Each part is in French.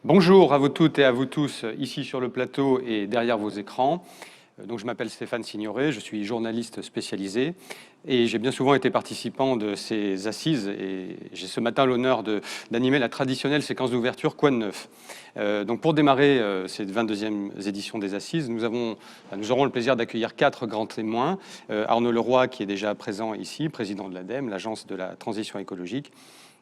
Bonjour à vous toutes et à vous tous, ici sur le plateau et derrière vos écrans. Donc, je m'appelle Stéphane Signoret, je suis journaliste spécialisé et j'ai bien souvent été participant de ces assises et j'ai ce matin l'honneur d'animer la traditionnelle séquence d'ouverture Quoi de neuf. Donc, pour démarrer cette 22e édition des assises, nous aurons le plaisir d'accueillir 4 grands témoins. Arnaud Leroy, qui est déjà présent ici, président de l'ADEME, l'Agence de la transition écologique,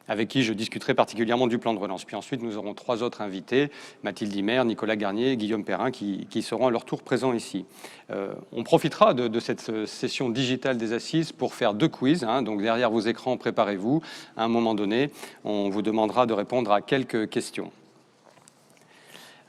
avec qui je discuterai particulièrement du plan de relance. Puis ensuite, nous aurons 3 autres invités, Mathilde Imer, Nicolas Garnier, Guillaume Perrin, qui seront à leur tour présents ici. On profitera de cette session digitale des assises pour faire 2 quiz. Donc derrière vos écrans, préparez-vous. À un moment donné, on vous demandera de répondre à quelques questions.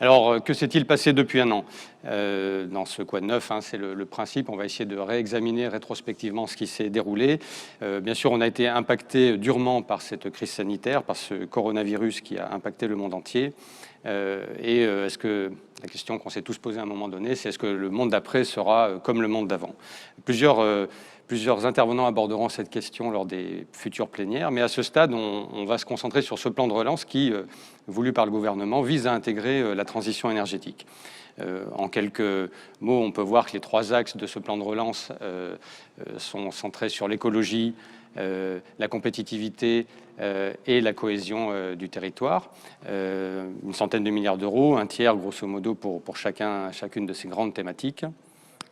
Alors, que s'est-il passé depuis un an dans ce Quoi de neuf, c'est le principe. On va essayer de réexaminer rétrospectivement ce qui s'est déroulé. Bien sûr, on a été impacté durement par cette crise sanitaire, par ce coronavirus qui a impacté le monde entier. Est-ce que la question qu'on s'est tous posée à un moment donné, c'est est-ce que le monde d'après sera comme le monde d'avant? Plusieurs intervenants aborderont cette question lors des futures plénières, mais à ce stade, on va se concentrer sur ce plan de relance qui, voulu par le gouvernement, vise à intégrer la transition énergétique. En quelques mots, on peut voir que les 3 axes de ce plan de relance sont centrés sur l'écologie, la compétitivité et la cohésion du territoire. Une centaine de milliards d'euros, un tiers grosso modo pour chacune de ces grandes thématiques.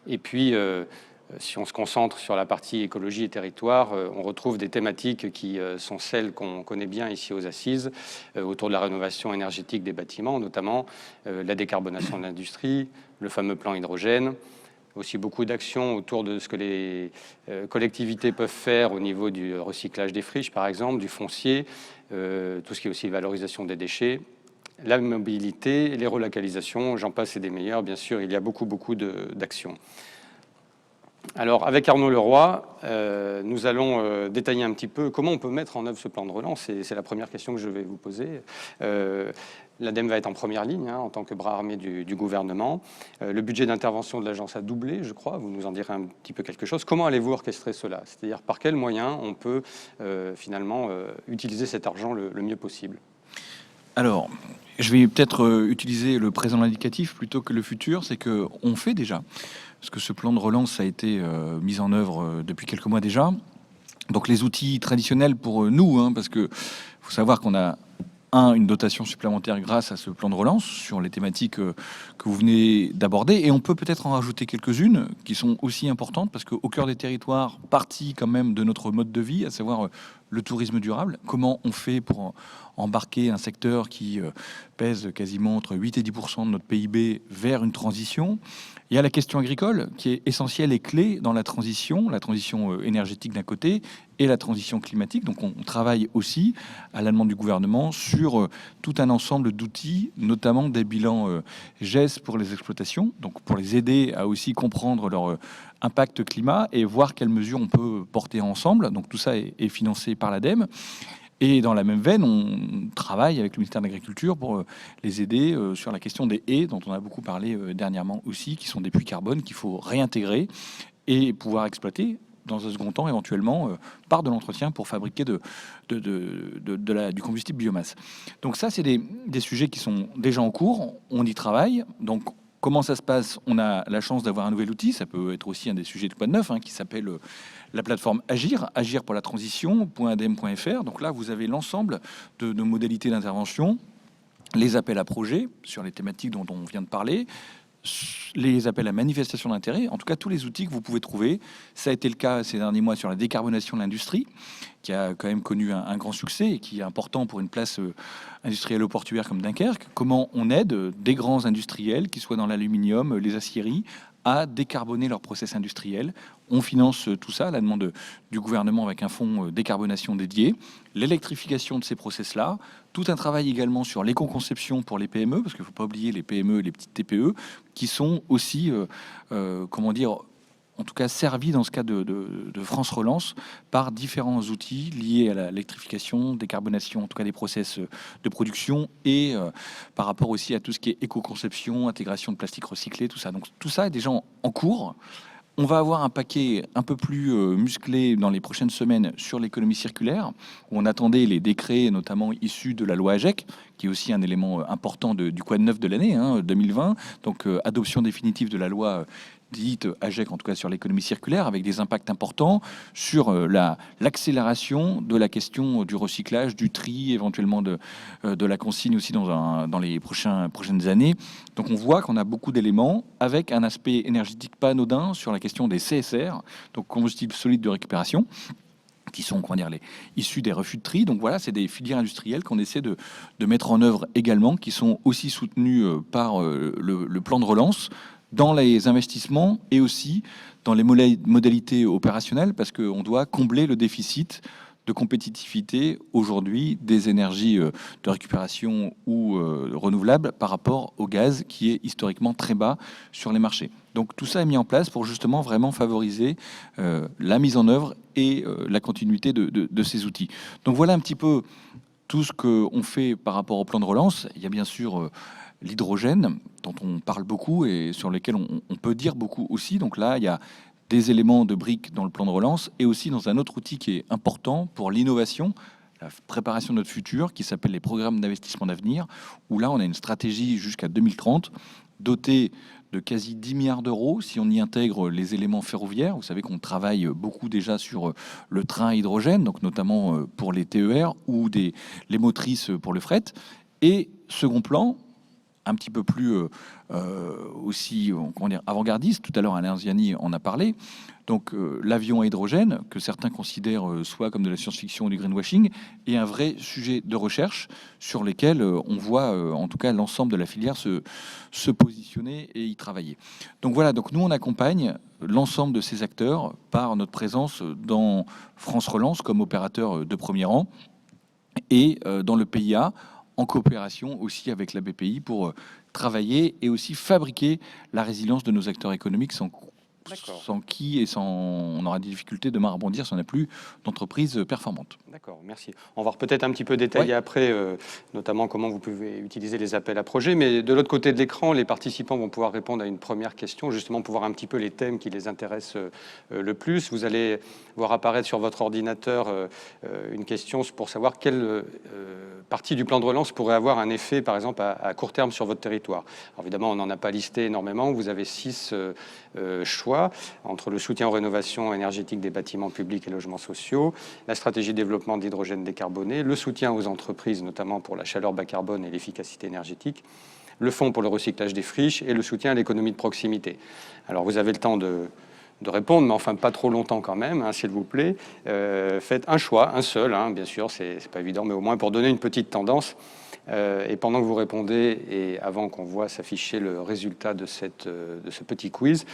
Et puis, si on se concentre sur la partie écologie et territoire, on retrouve des thématiques qui sont celles qu'on connaît bien ici aux Assises, autour de la rénovation énergétique des bâtiments, notamment la décarbonation de l'industrie, le fameux plan hydrogène, aussi beaucoup d'actions autour de ce que les collectivités peuvent faire au niveau du recyclage des friches, par exemple, du foncier, tout ce qui est aussi valorisation des déchets, la mobilité, les relocalisations, j'en passe et des meilleurs. Bien sûr, il y a beaucoup d'actions. Alors, avec Arnaud Leroy, nous allons détailler un petit peu comment on peut mettre en œuvre ce plan de relance. C'est la première question que je vais vous poser. L'ADEME va être en première ligne en tant que bras armé du gouvernement. Le budget d'intervention de l'agence a doublé, je crois. Vous nous en direz un petit peu quelque chose. Comment allez-vous orchestrer cela? C'est-à-dire par quels moyens on peut finalement utiliser cet argent le mieux possible? Alors, je vais peut-être utiliser le présent indicatif plutôt que le futur. C'est qu'on fait déjà, parce que ce plan de relance a été mis en œuvre depuis quelques mois déjà. Donc les outils traditionnels pour nous, parce que faut savoir qu'on a une dotation supplémentaire grâce à ce plan de relance sur les thématiques que vous venez d'aborder, et on peut peut-être en rajouter quelques-unes qui sont aussi importantes, parce qu'au cœur des territoires, partie quand même de notre mode de vie, à savoir le tourisme durable. Comment on fait pour embarquer un secteur qui pèse quasiment entre 8 et 10% de notre PIB vers une transition? Il y a la question agricole qui est essentielle et clé dans la transition énergétique d'un côté et la transition climatique. Donc on travaille aussi à la demande du gouvernement sur tout un ensemble d'outils, notamment des bilans GES pour les exploitations, donc pour les aider à aussi comprendre leur impact climat et voir quelles mesures on peut porter ensemble. Donc tout ça est financé par l'ADEME. Et dans la même veine, on travaille avec le ministère de l'Agriculture pour les aider sur la question des haies, dont on a beaucoup parlé dernièrement aussi, qui sont des puits carbone qu'il faut réintégrer et pouvoir exploiter dans un second temps, éventuellement, par de l'entretien pour fabriquer du combustible biomasse. Donc ça, c'est des sujets qui sont déjà en cours. On y travaille. Donc, comment ça se passe? On a la chance d'avoir un nouvel outil. Ça peut être aussi un des sujets de Quoi de neuf, qui s'appelle la plateforme Agir pour la transition.adem.fr. Donc là, vous avez l'ensemble de nos modalités d'intervention, les appels à projets sur les thématiques dont on vient de parler, les appels à manifestation d'intérêt, en tout cas tous les outils que vous pouvez trouver. Ça a été le cas ces derniers mois sur la décarbonation de l'industrie, qui a quand même connu un grand succès et qui est important pour une place industrielle ou portuaire comme Dunkerque. Comment on aide des grands industriels, qui soient dans l'aluminium, les aciéries, à décarboner leur process industriel. On finance tout ça à la demande du gouvernement avec un fonds décarbonation dédié, l'électrification de ces process-là, tout un travail également sur l'éco-conception pour les PME, parce qu'il ne faut pas oublier les PME et les petites TPE, qui sont aussi, en tout cas servis dans ce cas de France Relance par différents outils liés à l'électrification, décarbonation, en tout cas des process de production et par rapport aussi à tout ce qui est éco-conception, intégration de plastique recyclé, tout ça. Donc tout ça est déjà en cours. On va avoir un paquet un peu plus musclé dans les prochaines semaines sur l'économie circulaire, où on attendait les décrets, notamment issus de la loi AGEC, qui est aussi un élément important du Quad 9 de l'année 2020. Donc, adoption définitive de la loi dite AGEC, en tout cas sur l'économie circulaire, avec des impacts importants sur l'accélération de la question du recyclage, du tri, éventuellement de la consigne aussi dans les prochaines années. Donc on voit qu'on a beaucoup d'éléments avec un aspect énergétique pas anodin sur la question des CSR, donc combustibles solides de récupération, qui sont issus des refus de tri. Donc voilà, c'est des filières industrielles qu'on essaie de mettre en œuvre également, qui sont aussi soutenues par le plan de relance, dans les investissements et aussi dans les modalités opérationnelles, parce qu'on doit combler le déficit de compétitivité aujourd'hui des énergies de récupération ou renouvelables par rapport au gaz qui est historiquement très bas sur les marchés. Donc tout ça est mis en place pour justement vraiment favoriser la mise en œuvre et la continuité de ces outils. Donc voilà un petit peu tout ce qu'on fait par rapport au plan de relance. Il y a bien sûr l'hydrogène, dont on parle beaucoup et sur lesquels on peut dire beaucoup aussi. Donc là, il y a des éléments de briques dans le plan de relance et aussi dans un autre outil qui est important pour l'innovation, la préparation de notre futur, qui s'appelle les programmes d'investissement d'avenir, où là, on a une stratégie jusqu'à 2030 dotée de quasi 10 milliards d'euros si on y intègre les éléments ferroviaires. Vous savez qu'on travaille beaucoup déjà sur le train à hydrogène, donc notamment pour les TER ou les motrices pour le fret. Et second plan, un petit peu plus aussi avant-gardiste. Tout à l'heure, Alain Ziani en a parlé. Donc, l'avion à hydrogène, que certains considèrent soit comme de la science-fiction ou du greenwashing, est un vrai sujet de recherche sur lesquels on voit, en tout cas, l'ensemble de la filière se positionner et y travailler. Donc voilà, donc nous, on accompagne l'ensemble de ces acteurs par notre présence dans France Relance comme opérateur de premier rang et dans le PIA, en coopération aussi avec la BPI pour travailler et aussi fabriquer la résilience de nos acteurs économiques sans qui on aura des difficultés demain à rebondir si on n'a plus d'entreprises performantes. D'accord, merci. On va peut-être un petit peu détailler après, notamment comment vous pouvez utiliser les appels à projets. Mais de l'autre côté de l'écran, les participants vont pouvoir répondre à une première question, justement pour voir un petit peu les thèmes qui les intéressent le plus. Vous allez voir apparaître sur votre ordinateur une question pour savoir quelle partie du plan de relance pourrait avoir un effet, par exemple, à court terme sur votre territoire. Alors, évidemment, on n'en a pas listé énormément. Vous avez 6 choix entre le soutien aux rénovations énergétiques des bâtiments publics et logements sociaux, la stratégie de développement d'hydrogène décarboné, le soutien aux entreprises, notamment pour la chaleur bas carbone et l'efficacité énergétique, le fonds pour le recyclage des friches et le soutien à l'économie de proximité. Alors vous avez le temps de répondre, mais enfin pas trop longtemps quand même, s'il vous plaît. Faites un choix, un seul, bien sûr, c'est pas évident, mais au moins pour donner une petite tendance. Et pendant que vous répondez, et avant qu'on voit s'afficher le résultat de ce petit quiz,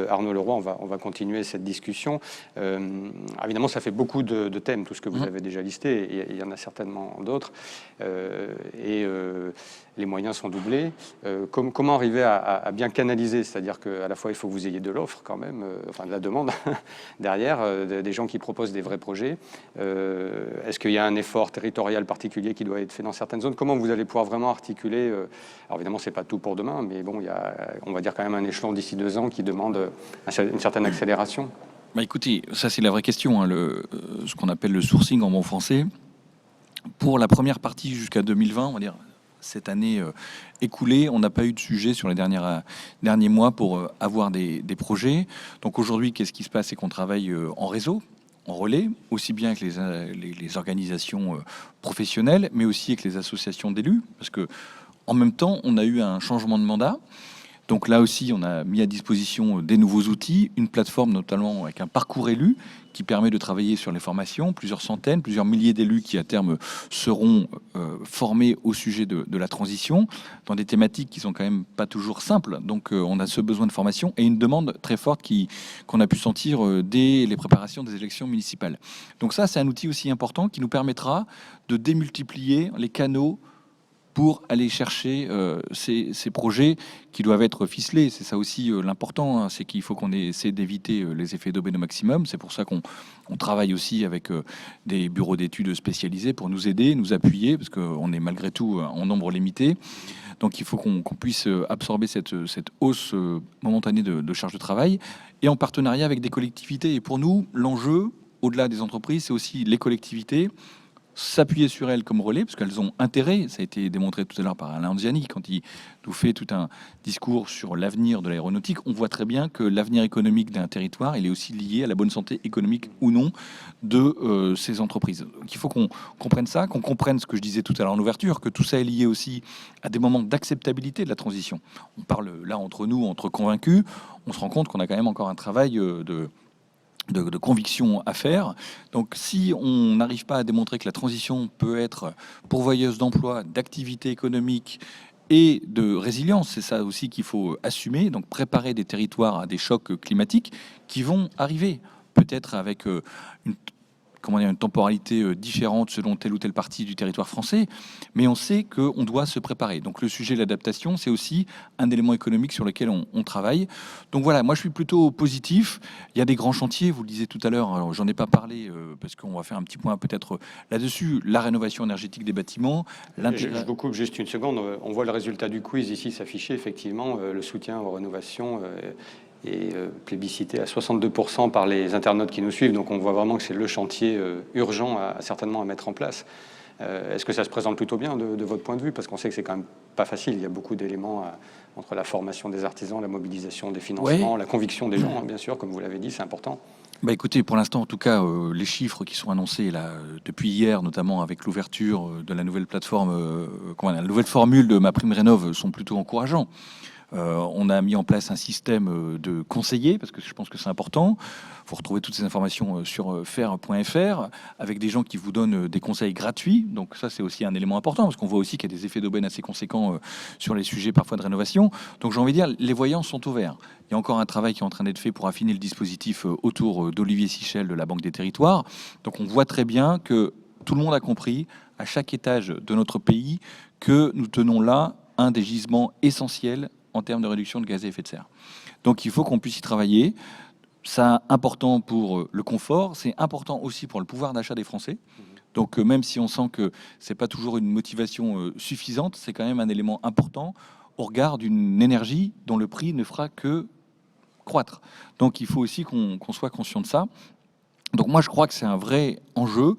Arnaud Leroy, on va continuer cette discussion. Évidemment, ça fait beaucoup de thèmes, tout ce que vous avez déjà listé, et il y en a certainement d'autres. Les moyens sont doublés. Comment arriver à bien canaliser? C'est-à-dire qu'à la fois, il faut que vous ayez de l'offre quand même, enfin de la demande derrière, des gens qui proposent des vrais projets. Est-ce qu'il y a un effort territorial particulier qui doit être fait dans certaines zones? Comment vous allez pouvoir vraiment articuler alors évidemment, c'est pas tout pour demain, mais bon, il y a, on va dire quand même un échelon d'ici 2 ans qui demande une certaine accélération. Bah écoutez, ça c'est la vraie question, ce qu'on appelle le sourcing en bon français. Pour la première partie jusqu'à 2020, on va dire cette année écoulée, on n'a pas eu de sujet sur les derniers mois pour avoir des projets. Donc aujourd'hui, qu'est-ce qui se passe? C'est qu'on travaille en réseau, en relais, aussi bien avec les organisations professionnelles, mais aussi avec les associations d'élus, parce que en même temps, on a eu un changement de mandat. Donc là aussi, on a mis à disposition des nouveaux outils, une plateforme notamment avec un parcours élu qui permet de travailler sur les formations, plusieurs centaines, plusieurs milliers d'élus qui à terme seront formés au sujet de la transition, dans des thématiques qui sont quand même pas toujours simples. Donc on a ce besoin de formation et une demande très forte qu'on a pu sentir dès les préparations des élections municipales. Donc ça, c'est un outil aussi important qui nous permettra de démultiplier les canaux pour aller chercher ces projets qui doivent être ficelés. C'est ça aussi l'important, hein, c'est qu'il faut qu'on essaie d'éviter les effets d'aubaine au maximum. C'est pour ça qu'on travaille aussi avec des bureaux d'études spécialisés pour nous aider, nous appuyer, parce qu'on est malgré tout en nombre limité. Donc il faut qu'on puisse absorber cette hausse momentanée de charge de travail, et en partenariat avec des collectivités. Et pour nous, l'enjeu, au-delà des entreprises, c'est aussi les collectivités, s'appuyer sur elles comme relais, parce qu'elles ont intérêt. Ça a été démontré tout à l'heure par Alain Anziani, quand il nous fait tout un discours sur l'avenir de l'aéronautique. On voit très bien que l'avenir économique d'un territoire, il est aussi lié à la bonne santé économique ou non de ces entreprises. Donc il faut qu'on comprenne ça, qu'on comprenne ce que je disais tout à l'heure en ouverture, que tout ça est lié aussi à des moments d'acceptabilité de la transition. On parle là entre nous, entre convaincus, on se rend compte qu'on a quand même encore un travail de conviction à faire. Donc si on n'arrive pas à démontrer que la transition peut être pourvoyeuse d'emplois, d'activité économique et de résilience, c'est ça aussi qu'il faut assumer, donc préparer des territoires à des chocs climatiques qui vont arriver, peut-être avec une temporalité différente selon telle ou telle partie du territoire français, mais on sait qu'on doit se préparer. Donc le sujet de l'adaptation, c'est aussi un élément économique sur lequel on travaille. Donc voilà, moi je suis plutôt positif. Il y a des grands chantiers, vous le disiez tout à l'heure, alors j'en ai pas parlé parce qu'on va faire un petit point peut-être là-dessus, la rénovation énergétique des bâtiments. Je vous coupe juste une seconde, on voit le résultat du quiz ici s'afficher, effectivement, le soutien aux rénovations est plébiscité à 62% par les internautes qui nous suivent. Donc on voit vraiment que c'est le chantier urgent certainement à mettre en place. Est-ce que ça se présente plutôt bien de votre point de vue? Parce qu'on sait que c'est quand même pas facile. Il y a beaucoup d'éléments entre la formation des artisans, la mobilisation des financements, la conviction des gens, hein, bien sûr, comme vous l'avez dit, c'est important. Bah écoutez, pour l'instant, en tout cas, les chiffres qui sont annoncés là depuis hier, notamment avec l'ouverture de la nouvelle plateforme, la nouvelle formule de MaPrimeRénov' sont plutôt encourageants. On a mis en place un système de conseillers, parce que je pense que c'est important. Il faut retrouver toutes ces informations sur faire.fr, avec des gens qui vous donnent des conseils gratuits. Donc ça, c'est aussi un élément important, parce qu'on voit aussi qu'il y a des effets d'aubaine assez conséquents sur les sujets parfois de rénovation. Donc j'ai envie de dire, les voyants sont ouverts. Il y a encore un travail qui est en train d'être fait pour affiner le dispositif autour d'Olivier Sichel de la Banque des Territoires. Donc on voit très bien que tout le monde a compris, à chaque étage de notre pays, que nous tenons là un des gisements essentiels en termes de réduction de gaz à effet de serre. Donc il faut qu'on puisse y travailler. C'est important pour le confort, c'est important aussi pour le pouvoir d'achat des Français. Donc même si on sent que c'est pas toujours une motivation suffisante, c'est quand même un élément important au regard d'une énergie dont le prix ne fera que croître. Donc il faut aussi qu'on soit conscient de ça. Donc moi je crois que c'est un vrai enjeu,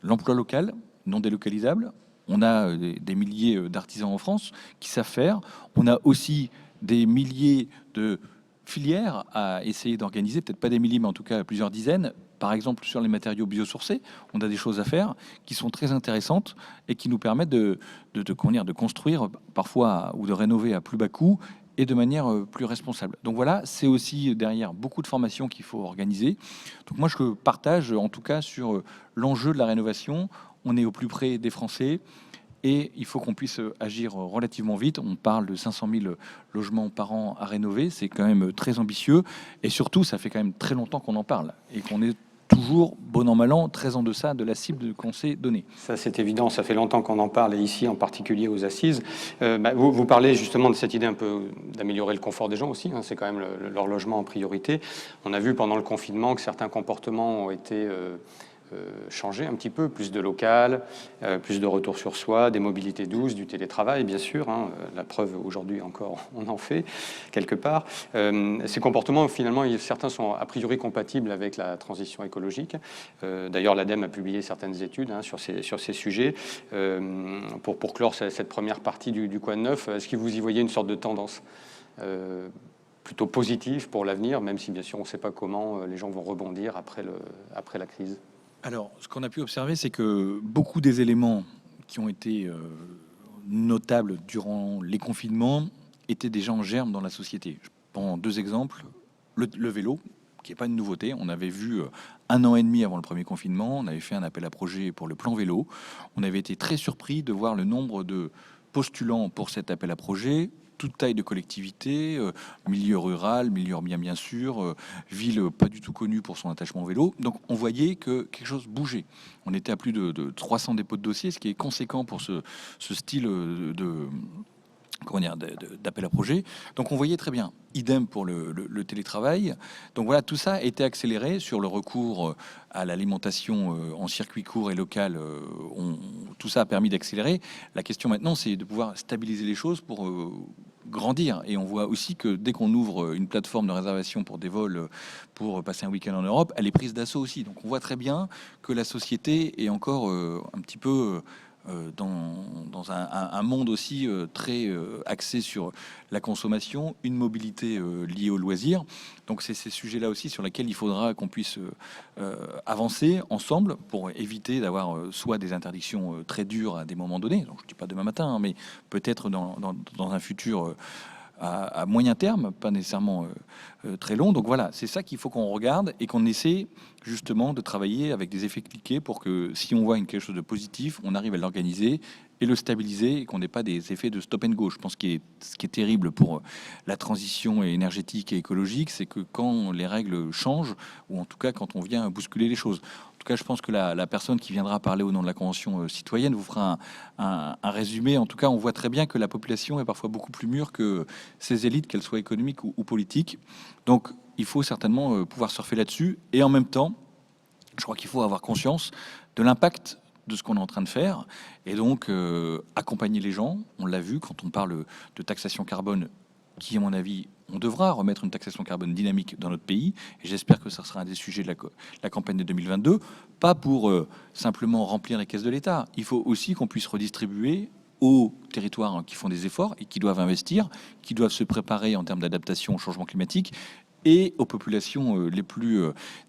l'emploi local, non délocalisable. On a des milliers d'artisans en France qui savent faire. On a aussi des milliers de filières à essayer d'organiser, peut-être pas des milliers, mais en tout cas plusieurs dizaines. Par exemple, sur les matériaux biosourcés, on a des choses à faire qui sont très intéressantes et qui nous permettent de construire parfois ou de rénover à plus bas coût et de manière plus responsable. Donc voilà, c'est aussi derrière beaucoup de formations qu'il faut organiser. Donc moi, je partage en tout cas sur l'enjeu de la rénovation. On est au plus près des Français et il faut qu'on puisse agir relativement vite. On parle de 500 000 logements par an à rénover, c'est quand même très ambitieux. Et surtout, ça fait quand même très longtemps qu'on en parle et qu'on est toujours, bon an, mal an, très en deçà de la cible qu'on s'est donnée. Ça, c'est évident, ça fait longtemps qu'on en parle, et ici, en particulier aux assises. Vous parlez justement de cette idée un peu d'améliorer le confort des gens aussi, hein, c'est quand même leur logement en priorité. On a vu pendant le confinement que certains comportements ont été changer un petit peu, plus de local, plus de retour sur soi, des mobilités douces, du télétravail, bien sûr. Hein, la preuve, aujourd'hui encore, on en fait quelque part. Ces comportements, finalement, certains sont a priori compatibles avec la transition écologique. D'ailleurs, l'ADEME a publié certaines études sur ces sujets. Pour clore cette première partie du Quad 9, est-ce que vous y voyez une sorte de tendance plutôt positive pour l'avenir, même si, bien sûr, on ne sait pas comment les gens vont rebondir après la crise? Alors, ce qu'on a pu observer, c'est que beaucoup des éléments qui ont été notables durant les confinements étaient déjà en germe dans la société. Je prends deux exemples. Le vélo, qui n'est pas une nouveauté. On avait vu 1 an et demi avant le premier confinement, on avait fait un appel à projet pour le plan vélo. On avait été très surpris de voir le nombre de postulants pour cet appel à projet toute taille de collectivité, milieu rural, milieu urbain bien sûr, ville pas du tout connue pour son attachement au vélo. Donc on voyait que quelque chose bougeait. On était à plus de 300 dépôts de dossiers, ce qui est conséquent pour ce style comment dire, d'appel à projet. Donc on voyait très bien. Idem pour le télétravail. Donc voilà, tout ça a été accéléré sur le recours à l'alimentation en circuit court et local. Tout ça a permis d'accélérer. La question maintenant, c'est de pouvoir stabiliser les choses pour grandir. Et on voit aussi que dès qu'on ouvre une plateforme de réservation pour des vols pour passer un week-end en Europe, elle est prise d'assaut aussi. Donc on voit très bien que la société est encore un petit peu dans un monde aussi très axé sur la consommation, une mobilité liée au loisir. Donc c'est ces sujets-là aussi sur lesquels il faudra qu'on puisse avancer ensemble pour éviter d'avoir soit des interdictions très dures à des moments donnés, donc je dis pas demain matin, hein, mais peut-être dans un futur à moyen terme, pas nécessairement très long. Donc voilà, c'est ça qu'il faut qu'on regarde et qu'on essaie justement de travailler avec des effets cliqués pour que si on voit quelque chose de positif, on arrive à l'organiser et le stabiliser et qu'on n'ait pas des effets de stop and go. Je pense ce qui est terrible pour la transition énergétique et écologique, c'est que quand les règles changent, ou en tout cas quand on vient bousculer les choses. En tout cas, je pense que la personne qui viendra parler au nom de la Convention citoyenne vous fera un résumé. En tout cas, on voit très bien que la population est parfois beaucoup plus mûre que ces élites, qu'elles soient économiques ou politiques. Donc, il faut certainement pouvoir surfer là-dessus. Et en même temps, je crois qu'il faut avoir conscience de l'impact de ce qu'on est en train de faire. Et donc, accompagner les gens. On l'a vu quand on parle de taxation carbone, qui, à mon avis, on devra remettre une taxation carbone dynamique dans notre pays. Et j'espère que ça sera un des sujets de la campagne de 2022. Pas pour simplement remplir les caisses de l'État. Il faut aussi qu'on puisse redistribuer aux territoires qui font des efforts et qui doivent investir, qui doivent se préparer en termes d'adaptation au changement climatique, et aux populations les plus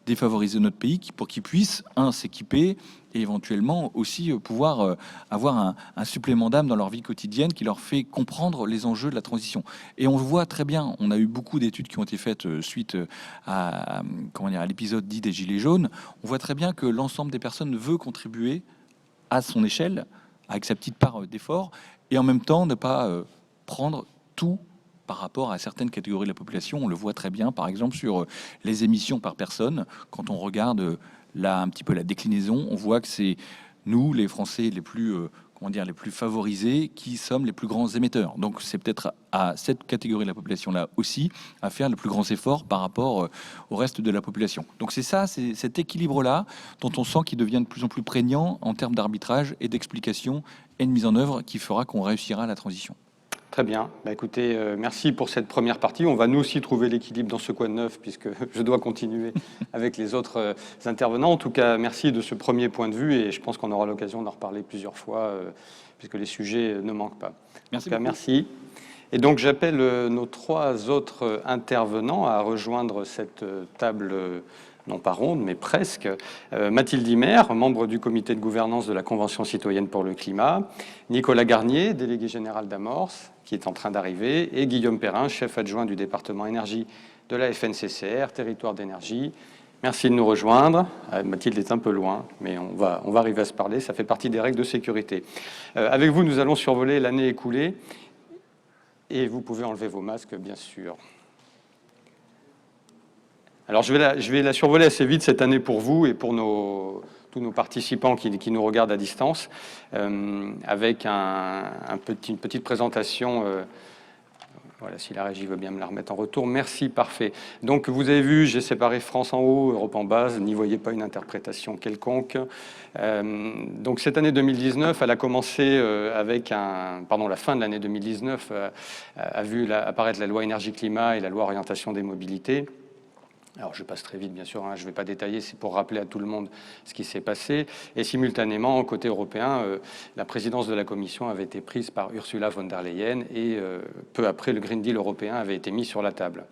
défavorisées de notre pays, pour qu'ils puissent, s'équiper et éventuellement aussi pouvoir avoir un supplément d'âme dans leur vie quotidienne qui leur fait comprendre les enjeux de la transition. Et on le voit très bien, on a eu beaucoup d'études qui ont été faites suite à l'épisode dit des Gilets jaunes. On voit très bien que l'ensemble des personnes veut contribuer à son échelle, avec sa petite part d'effort, et en même temps ne pas prendre tout par rapport à certaines catégories de la population. On le voit très bien, par exemple, sur les émissions par personne. Quand on regarde là un petit peu la déclinaison, on voit que c'est nous, les Français, les plus les plus favorisés, qui sommes les plus grands émetteurs. Donc c'est peut-être à cette catégorie de la population-là aussi à faire le plus grand effort par rapport au reste de la population. Donc c'est ça, c'est cet équilibre-là dont on sent qu'il devient de plus en plus prégnant en termes d'arbitrage et d'explication et de mise en œuvre qui fera qu'on réussira la transition. Très bien. Écoutez, merci pour cette première partie. On va nous aussi trouver l'équilibre dans ce Quad 9, puisque je dois continuer avec les autres intervenants. En tout cas, merci de ce premier point de vue, et je pense qu'on aura l'occasion d'en reparler plusieurs fois, puisque les sujets ne manquent pas. Merci. Merci. Et donc, j'appelle nos trois autres intervenants à rejoindre cette table non pas ronde, mais presque. Mathilde Imer, membre du comité de gouvernance de la Convention citoyenne pour le climat, Nicolas Garnier, délégué général d'Amorce, qui est en train d'arriver, et Guillaume Perrin, chef adjoint du département énergie de la FNCCR, territoire d'énergie. Merci de nous rejoindre. Mathilde est un peu loin, mais on va arriver à se parler, ça fait partie des règles de sécurité. Avec vous, nous allons survoler l'année écoulée, et vous pouvez enlever vos masques, bien sûr. Alors, je vais la survoler assez vite cette année pour vous et pour tous nos participants qui nous regardent à distance, avec une petite présentation. Voilà, si la régie veut bien me la remettre en retour. Merci, parfait. Donc, vous avez vu, j'ai séparé France en haut, Europe en bas. N'y voyez pas une interprétation quelconque. Donc, cette année 2019, elle a commencé avec la fin de l'année 2019 a vu apparaître la loi énergie-climat et la loi orientation des mobilités. Alors, je passe très vite, bien sûr, je ne vais pas détailler, c'est pour rappeler à tout le monde ce qui s'est passé. Et simultanément, côté européen, la présidence de la Commission avait été prise par Ursula von der Leyen et peu après, le Green Deal européen avait été mis sur la table.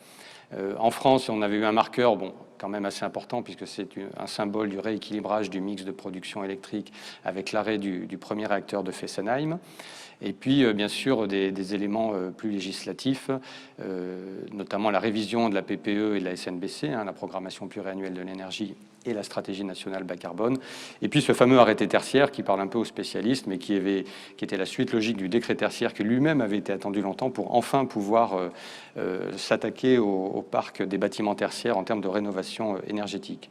En France, on avait eu un marqueur, quand même assez important, puisque c'est un symbole du rééquilibrage du mix de production électrique avec l'arrêt du premier réacteur de Fessenheim. Et puis, bien sûr, des éléments plus législatifs, notamment la révision de la PPE et de la SNBC, la programmation pluriannuelle de l'énergie, et la stratégie nationale bas carbone. Et puis ce fameux arrêté tertiaire qui parle un peu aux spécialistes, mais qui était la suite logique du décret tertiaire qui lui-même avait été attendu longtemps pour enfin pouvoir s'attaquer au parc des bâtiments tertiaires en termes de rénovation énergétique.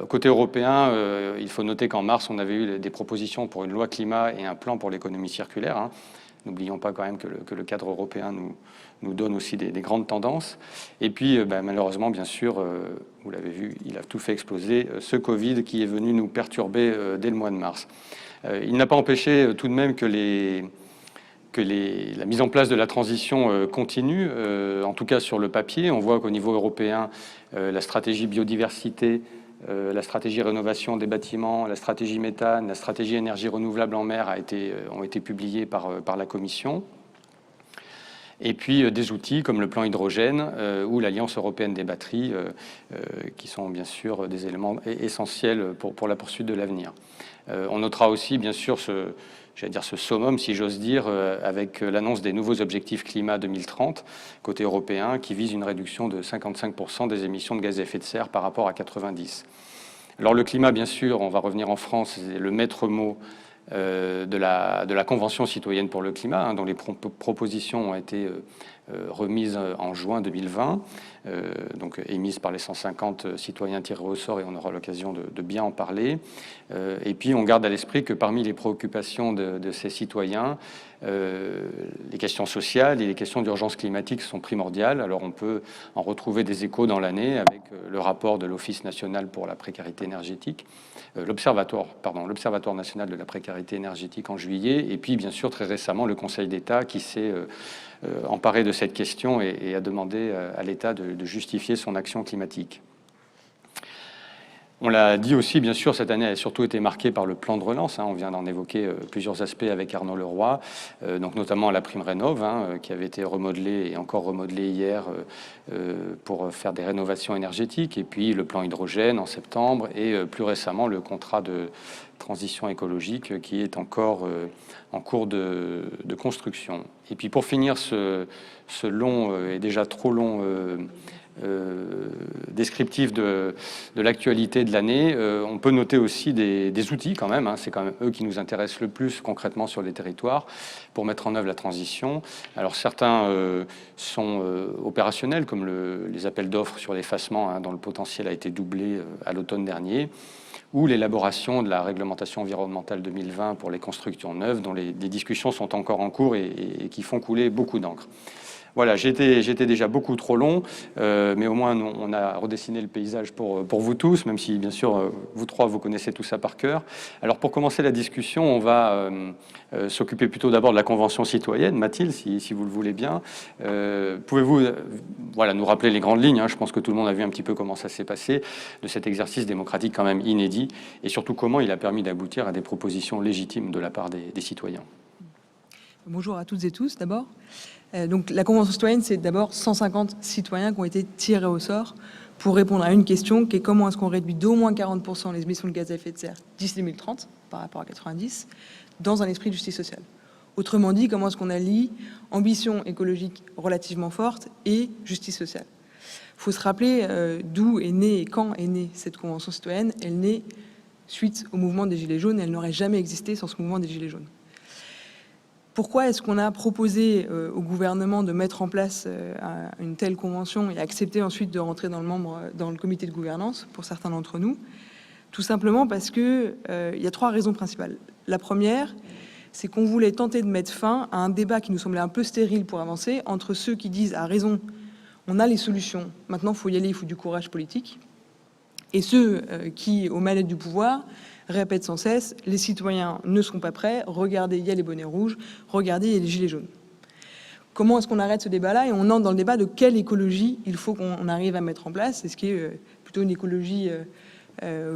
Côté européen, il faut noter qu'en mars, on avait eu des propositions pour une loi climat et un plan pour l'économie circulaire, hein. N'oublions pas quand même que le cadre européen nous donne aussi des grandes tendances. Et puis, malheureusement, bien sûr, vous l'avez vu, il a tout fait exploser, ce Covid qui est venu nous perturber dès le mois de mars. Il n'a pas empêché tout de même que la mise en place de la transition continue, en tout cas sur le papier. On voit qu'au niveau européen, la stratégie biodiversité, la stratégie rénovation des bâtiments, la stratégie méthane, la stratégie énergie renouvelable en mer ont été publiées par la Commission. Et puis des outils comme le plan hydrogène ou l'Alliance européenne des batteries, qui sont bien sûr des éléments essentiels pour la poursuite de l'avenir. On notera aussi bien sûr ce summum, si j'ose dire, avec l'annonce des nouveaux objectifs climat 2030, côté européen, qui vise une réduction de 55% des émissions de gaz à effet de serre par rapport à 90. Alors le climat, bien sûr, on va revenir en France, c'est le maître mot de la Convention citoyenne pour le climat, hein, dont les propositions ont été remises en juin 2020, donc émises par les 150 citoyens tirés au sort, et on aura l'occasion de bien en parler. Et puis on garde à l'esprit que parmi les préoccupations de ces citoyens, les questions sociales et les questions d'urgence climatique sont primordiales. Alors on peut en retrouver des échos dans l'année avec le rapport de l'Office national pour la précarité énergétique, l'Observatoire national de la précarité énergétique en juillet, et puis bien sûr très récemment le Conseil d'État qui s'est emparé de cette question et a demandé à l'État de justifier son action climatique. On l'a dit aussi, bien sûr, cette année a surtout été marquée par le plan de relance, hein. On vient d'en évoquer plusieurs aspects avec Arnaud Leroy, donc notamment la prime Rénov', hein, qui avait été remodelée et encore remodelée hier pour faire des rénovations énergétiques, et puis le plan hydrogène en septembre, et plus récemment le contrat de transition écologique qui est encore en cours de construction. Et puis pour finir ce long et déjà trop long descriptif de l'actualité de l'année, on peut noter aussi des outils quand même, hein, c'est quand même eux qui nous intéressent le plus concrètement sur les territoires pour mettre en œuvre la transition. Alors certains sont opérationnels, comme les appels d'offres sur l'effacement, hein, dont le potentiel a été doublé à l'automne dernier, ou l'élaboration de la réglementation environnementale 2020 pour les constructions neuves, dont les discussions sont encore en cours et qui font couler beaucoup d'encre. Voilà, j'étais déjà beaucoup trop long, mais au moins on a redessiné le paysage pour vous tous, même si bien sûr vous trois vous connaissez tout ça par cœur. Alors pour commencer la discussion, on va s'occuper plutôt d'abord de la Convention citoyenne. Mathilde, si vous le voulez bien, pouvez-vous nous rappeler les grandes lignes, hein, je pense que tout le monde a vu un petit peu comment ça s'est passé, de cet exercice démocratique quand même inédit, et surtout comment il a permis d'aboutir à des propositions légitimes de la part des citoyens. Bonjour à toutes et tous d'abord. Donc la Convention citoyenne, c'est d'abord 150 citoyens qui ont été tirés au sort pour répondre à une question qui est comment est-ce qu'on réduit d'au moins 40% les émissions de gaz à effet de serre d'ici 2030 par rapport à 90 dans un esprit de justice sociale. Autrement dit, comment est-ce qu'on allie ambition écologique relativement forte et justice sociale. Il faut se rappeler d'où est née et quand est née cette Convention citoyenne. Elle naît suite au mouvement des Gilets jaunes. Elle n'aurait jamais existé sans ce mouvement des Gilets jaunes. Pourquoi est-ce qu'on a proposé au gouvernement de mettre en place une telle convention et accepter ensuite de rentrer dans le comité de gouvernance pour certains d'entre nous? Tout simplement parce que il y a trois raisons principales. La première, c'est qu'on voulait tenter de mettre fin à un débat qui nous semblait un peu stérile pour avancer entre ceux qui disent à raison, on a les solutions, maintenant il faut y aller, il faut du courage politique, et ceux qui, aux manettes du pouvoir, répète sans cesse, les citoyens ne sont pas prêts, regardez, il y a les bonnets rouges, regardez, il y a les gilets jaunes. Comment est-ce qu'on arrête ce débat-là et on entre dans le débat de quelle écologie il faut qu'on arrive à mettre en place? Est-ce qui est plutôt une écologie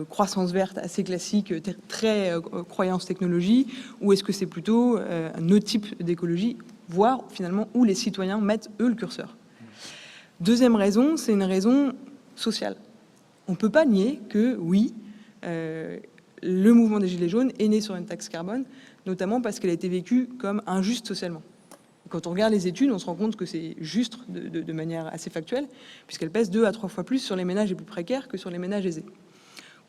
croissance verte assez classique, très croyance technologie, ou est-ce que c'est plutôt un autre type d'écologie, voire finalement où les citoyens mettent eux le curseur? Deuxième raison, c'est une raison sociale. On ne peut pas nier que oui, le mouvement des Gilets jaunes est né sur une taxe carbone, notamment parce qu'elle a été vécue comme injuste socialement. Quand on regarde les études, on se rend compte que c'est juste de manière assez factuelle, puisqu'elle pèse 2 à 3 fois plus sur les ménages les plus précaires que sur les ménages aisés.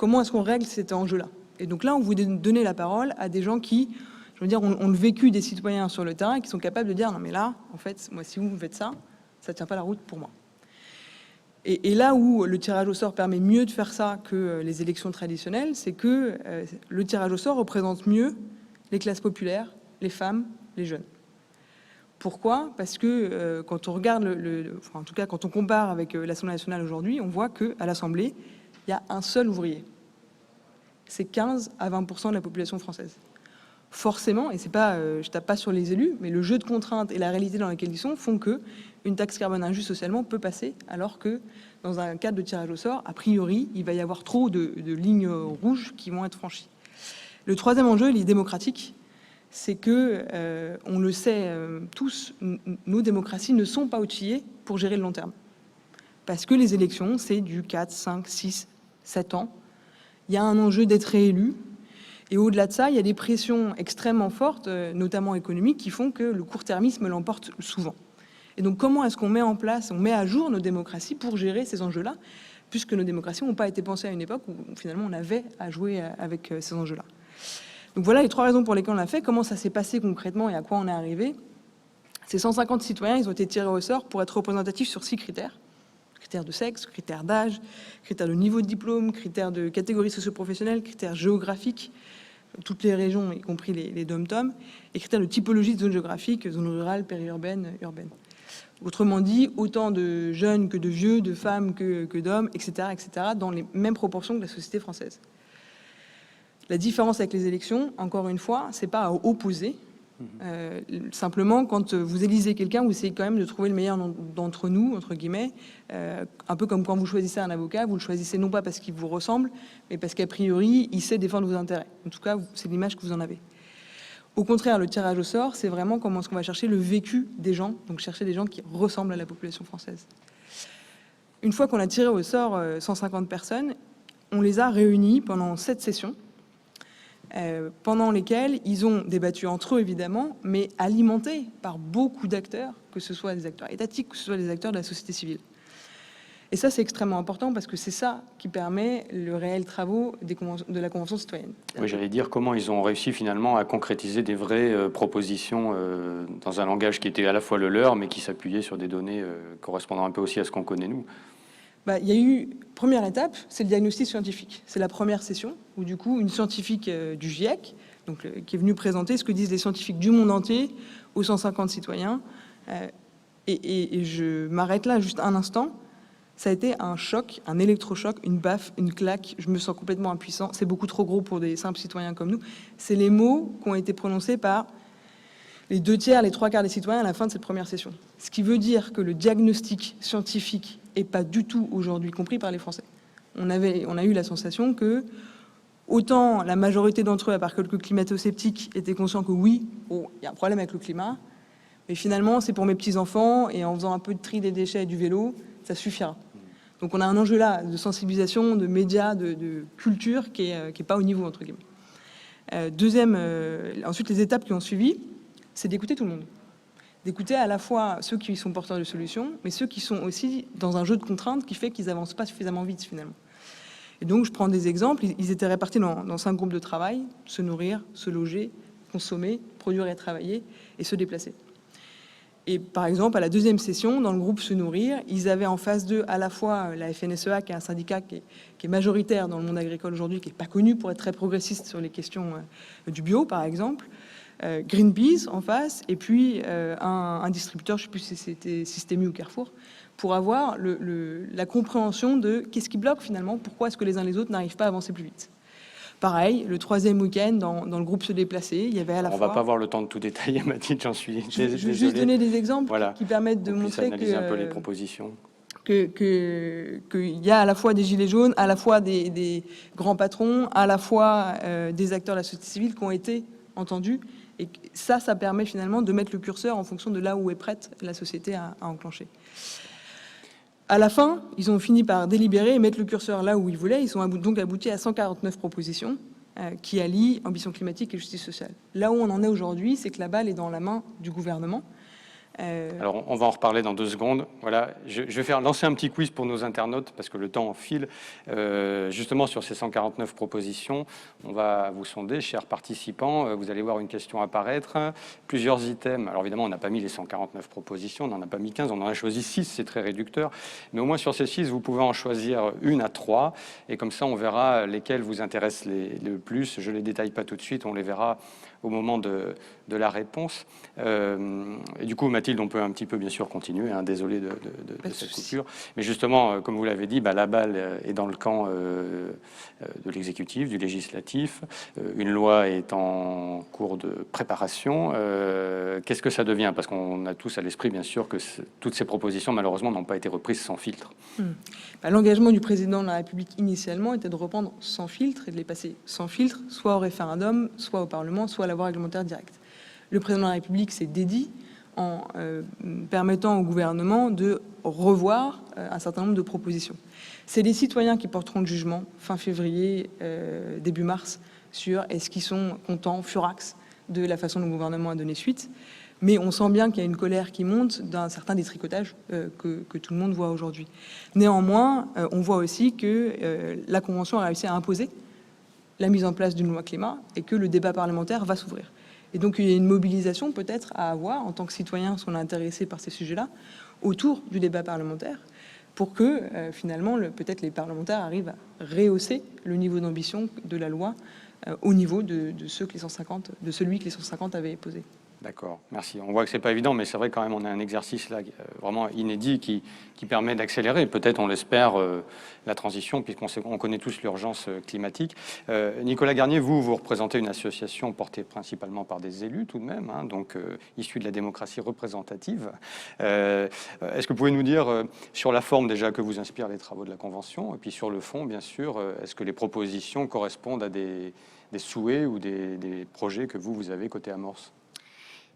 comment est-ce qu'on règle cet enjeu-là? Et donc là, on voulait donner la parole à des gens qui, je veux dire, ont le vécu des citoyens sur le terrain et qui sont capables de dire, non mais là, en fait, moi, si vous me faites ça, ça ne tient pas la route pour moi. Et là où le tirage au sort permet mieux de faire ça que les élections traditionnelles, c'est que le tirage au sort représente mieux les classes populaires, les femmes, les jeunes. Pourquoi? Parce que quand on regarde, enfin, en tout cas quand on compare avec l'Assemblée nationale aujourd'hui, on voit qu'à l'Assemblée, il y a un seul ouvrier. C'est 15 à 20% de la population française. Forcément, et c'est pas, je tape pas sur les élus, mais le jeu de contraintes et la réalité dans laquelle ils sont font que une taxe carbone injuste socialement peut passer, alors que dans un cadre de tirage au sort, a priori, il va y avoir trop de lignes rouges qui vont être franchies. Le troisième enjeu, il est démocratique, c'est que, on le sait tous, nos démocraties ne sont pas outillées pour gérer le long terme. Parce que les élections, c'est du 4, 5, 6, 7 ans. Il y a un enjeu d'être réélu. Et au-delà de ça, il y a des pressions extrêmement fortes, notamment économiques, qui font que le court-termisme l'emporte souvent. Et donc, comment est-ce qu'on met en place, on met à jour nos démocraties pour gérer ces enjeux-là, puisque nos démocraties n'ont pas été pensées à une époque où finalement on avait à jouer avec ces enjeux-là. Donc voilà les 3 raisons pour lesquelles on l'a fait. Comment ça s'est passé concrètement et à quoi on est arrivé? Ces 150 citoyens, ils ont été tirés au sort pour être représentatifs sur 6 critères. Critères de sexe, critères d'âge, critères de niveau de diplôme, critères de catégorie socio-professionnelle, critères géographiques, toutes les régions, y compris les DOM-TOM, et critères de typologie de zone géographique, zone rurale, périurbaine, urbaine. Autrement dit, autant de jeunes que de vieux, de femmes que d'hommes, etc., dans les mêmes proportions que la société française. La différence avec les élections, encore une fois, c'est pas à opposer. Simplement, quand vous élisez quelqu'un, vous essayez quand même de trouver le meilleur d'entre nous, entre guillemets, un peu comme quand vous choisissez un avocat, vous le choisissez non pas parce qu'il vous ressemble, mais parce qu'a priori, il sait défendre vos intérêts. En tout cas, c'est l'image que vous en avez. Au contraire, le tirage au sort, c'est vraiment comment est-ce qu'on va chercher le vécu des gens, donc chercher des gens qui ressemblent à la population française. Une fois qu'on a tiré au sort 150 personnes, on les a réunis pendant 7 sessions, pendant lesquelles ils ont débattu entre eux, évidemment, mais alimentés par beaucoup d'acteurs, que ce soit des acteurs étatiques, que ce soit des acteurs de la société civile. Et ça, c'est extrêmement important parce que c'est ça qui permet le réel travaux de la Convention citoyenne. Oui, j'allais dire comment ils ont réussi finalement à concrétiser des vraies propositions dans un langage qui était à la fois le leur, mais qui s'appuyait sur des données correspondant un peu aussi à ce qu'on connaît nous. Il y a eu, première étape, c'est le diagnostic scientifique. C'est la première session où, du coup, une scientifique du GIEC, donc, qui est venue présenter ce que disent les scientifiques du monde entier aux 150 citoyens. Et je m'arrête là juste un instant. Ça a été un choc, un électrochoc, une baffe, une claque. Je me sens complètement impuissant. C'est beaucoup trop gros pour des simples citoyens comme nous. C'est les mots qui ont été prononcés par les 2 tiers, les 3 quarts des citoyens à la fin de cette première session. Ce qui veut dire que le diagnostic scientifique n'est pas du tout aujourd'hui compris par les Français. On a eu la sensation que autant la majorité d'entre eux, à part quelques climato-sceptiques, étaient conscients que oui, il y a un problème avec le climat, mais finalement c'est pour mes petits-enfants et en faisant un peu de tri des déchets et du vélo, ça suffira. Donc on a un enjeu là de sensibilisation, de médias, de culture qui est pas au niveau, entre guillemets. Ensuite, les étapes qui ont suivi, c'est d'écouter tout le monde. D'écouter à la fois ceux qui sont porteurs de solutions, mais ceux qui sont aussi dans un jeu de contraintes qui fait qu'ils n'avancent pas suffisamment vite, finalement. Et donc, je prends des exemples. Ils étaient répartis dans 5 groupes de travail: se nourrir, se loger, consommer, produire et travailler, et se déplacer. Et par exemple, à la 2e session, dans le groupe se nourrir, ils avaient en face d'eux à la fois la FNSEA, qui est un syndicat qui est majoritaire dans le monde agricole aujourd'hui, qui n'est pas connu pour être très progressiste sur les questions du bio, par exemple, Greenpeace en face, et puis un distributeur, je ne sais plus si c'était Système U ou Carrefour, pour avoir la compréhension de qu'est-ce qui bloque finalement, pourquoi est-ce que les uns les autres n'arrivent pas à avancer plus vite. Pareil, le 3e week-end, dans le groupe se déplacer, il y avait à la fois... On va pas avoir le temps de tout détailler, Mathilde, j'en suis désolé. Je vais juste donner des exemples qui permettent de montrer analyser un peu les propositions. Qu'il y a à la fois des gilets jaunes, à la fois des grands patrons, à la fois des acteurs de la société civile qui ont été entendus. Et ça permet finalement de mettre le curseur en fonction de là où est prête la société à enclencher. À la fin, ils ont fini par délibérer et mettre le curseur là où ils voulaient. Ils ont donc abouti à 149 propositions qui allient ambition climatique et justice sociale. Là où on en est aujourd'hui, c'est que la balle est dans la main du gouvernement. Alors, on va en reparler dans 2 secondes. Voilà, je vais faire lancer un petit quiz pour nos internautes parce que le temps file. Justement, sur ces 149 propositions, on va vous sonder, chers participants. Vous allez voir une question apparaître, plusieurs items. Alors, évidemment, on n'a pas mis les 149 propositions, on n'en a pas mis 15, on en a choisi 6, c'est très réducteur. Mais au moins, sur ces 6, vous pouvez en choisir 1 à 3. Et comme ça, on verra lesquelles vous intéressent le plus. Je ne les détaille pas tout de suite, on les verra au moment de la réponse. Et du coup, Mathilde, on peut un petit peu, bien sûr, continuer. Hein, désolé de cette coupure. Mais justement, comme vous l'avez dit, la balle est dans le camp de l'exécutif, du législatif. Une loi est en cours de préparation. Qu'est-ce que ça devient? Parce qu'on a tous à l'esprit, bien sûr, que toutes ces propositions, malheureusement, n'ont pas été reprises sans filtre. L'engagement du président de la République, initialement, était de reprendre sans filtre et de les passer sans filtre, soit au référendum, soit au Parlement, soit à la voie réglementaire directe. Le président de la République s'est dédié en permettant au gouvernement de revoir un certain nombre de propositions. C'est les citoyens qui porteront le jugement fin février, début mars, sur est-ce qu'ils sont contents, furax, de la façon dont le gouvernement a donné suite. Mais on sent bien qu'il y a une colère qui monte d'un certain détricotage que tout le monde voit aujourd'hui. Néanmoins, on voit aussi que la Convention a réussi à imposer la mise en place d'une loi climat et que le débat parlementaire va s'ouvrir. Et donc, il y a une mobilisation peut-être à avoir en tant que citoyen, si on est intéressé par ces sujets-là, autour du débat parlementaire, pour que finalement, peut-être les parlementaires arrivent à rehausser le niveau d'ambition de la loi au niveau de celui que les 150 avaient posé. D'accord, merci. On voit que c'est pas évident, mais c'est vrai quand même on a un exercice là vraiment inédit qui permet d'accélérer, peut-être on l'espère, la transition, puisqu'on connaît tous l'urgence climatique. Nicolas Garnier, vous représentez une association portée principalement par des élus tout de même, hein, donc issus de la démocratie représentative. Est-ce que vous pouvez nous dire sur la forme déjà que vous inspirent les travaux de la Convention, et puis sur le fond, bien sûr, est-ce que les propositions correspondent à des souhaits ou des projets que vous avez côté Amorce?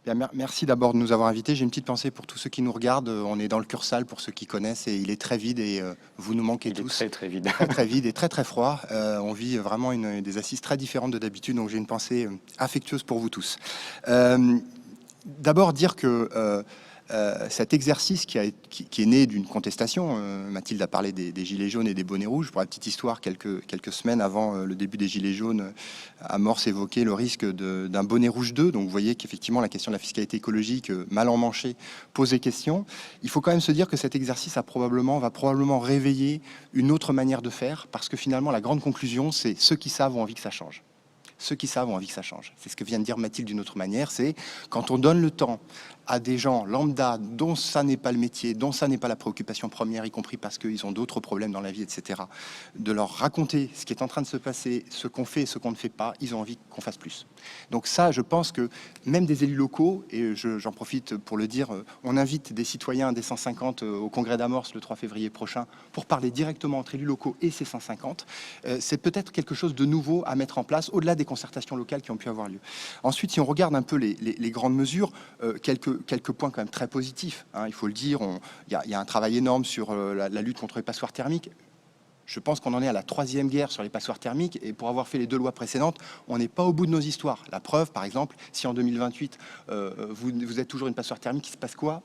Bien, merci d'abord de nous avoir invités. J'ai une petite pensée pour tous ceux qui nous regardent. On est dans le Cursal pour ceux qui connaissent et il est très vide et vous nous manquez tous. Il est très vide. Très vide et très froid. On vit vraiment des assises très différentes de d'habitude, donc j'ai une pensée affectueuse pour vous tous. D'abord dire que cet exercice qui est né d'une contestation, Mathilde a parlé des gilets jaunes et des bonnets rouges. Pour la petite histoire, quelques semaines avant le début des gilets jaunes, Amorce évoquait le risque d'un bonnet rouge 2. Donc vous voyez qu'effectivement la question de la fiscalité écologique mal emmanchée posait question. Il faut quand même se dire que cet exercice va probablement réveiller une autre manière de faire, parce que finalement la grande conclusion, c'est ceux qui savent ont envie que ça change. Ceux qui savent ont envie que ça change. C'est ce que vient de dire Mathilde d'une autre manière, c'est quand on donne le temps à des gens lambda dont ça n'est pas le métier, dont ça n'est pas la préoccupation première, y compris parce qu'ils ont d'autres problèmes dans la vie, etc., de leur raconter ce qui est en train de se passer, ce qu'on fait et ce qu'on ne fait pas, ils ont envie qu'on fasse plus. Donc ça, je pense que même des élus locaux, et j'en profite pour le dire, on invite des citoyens des 150 au congrès d'Amorce le 3 février prochain pour parler directement entre élus locaux et ces 150. C'est peut-être quelque chose de nouveau à mettre en place, au-delà des concertations locales qui ont pu avoir lieu. Ensuite, si on regarde un peu les grandes mesures, quelques points quand même très positifs, hein, il faut le dire. Il y a un travail énorme sur la lutte contre les passoires thermiques. Je pense qu'on en est à la 3e guerre sur les passoires thermiques, et pour avoir fait les 2 lois précédentes, on n'est pas au bout de nos histoires. La preuve, par exemple, si en 2028, vous êtes toujours une passoire thermique, il se passe quoi?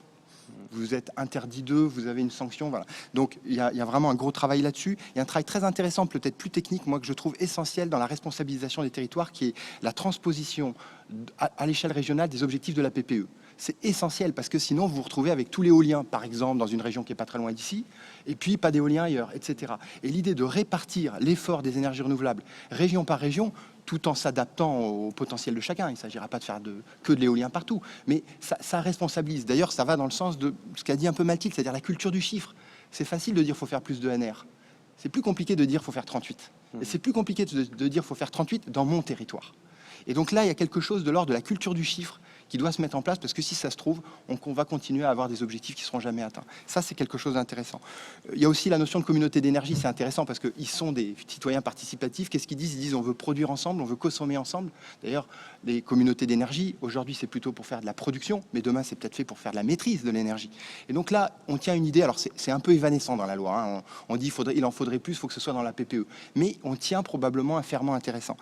Vous êtes interdit d'eux, vous avez une sanction, voilà. Donc il y a vraiment un gros travail là-dessus. Il y a un travail très intéressant, peut-être plus technique, moi que je trouve essentiel dans la responsabilisation des territoires, qui est la transposition à l'échelle régionale des objectifs de la PPE. C'est essentiel parce que sinon vous vous retrouvez avec tout l'éolien, par exemple, dans une région qui est pas très loin d'ici, et puis pas d'éolien ailleurs, etc. Et l'idée de répartir l'effort des énergies renouvelables région par région, tout en s'adaptant au potentiel de chacun. Il ne s'agira pas de faire que de l'éolien partout, mais ça responsabilise. D'ailleurs, ça va dans le sens de ce qu'a dit un peu Mathilde, c'est-à-dire la culture du chiffre. C'est facile de dire qu'il faut faire plus de NR. C'est plus compliqué de dire qu'il faut faire 38. Et c'est plus compliqué de dire qu'il faut faire 38 dans mon territoire. Et donc là, il y a quelque chose de l'ordre de la culture du chiffre qui doit se mettre en place, parce que si ça se trouve, on va continuer à avoir des objectifs qui ne seront jamais atteints. Ça, c'est quelque chose d'intéressant. Il y a aussi la notion de communauté d'énergie, c'est intéressant, parce qu'ils sont des citoyens participatifs. Qu'est-ce qu'ils disent? Ils disent on veut produire ensemble, on veut consommer ensemble. D'ailleurs, les communautés d'énergie, aujourd'hui, c'est plutôt pour faire de la production, mais demain, c'est peut-être fait pour faire de la maîtrise de l'énergie. Et donc là, on tient une idée, alors c'est un peu évanescent dans la loi, hein. On dit il en faudrait plus, il faut que ce soit dans la PPE. Mais on tient probablement un ferment intéressant.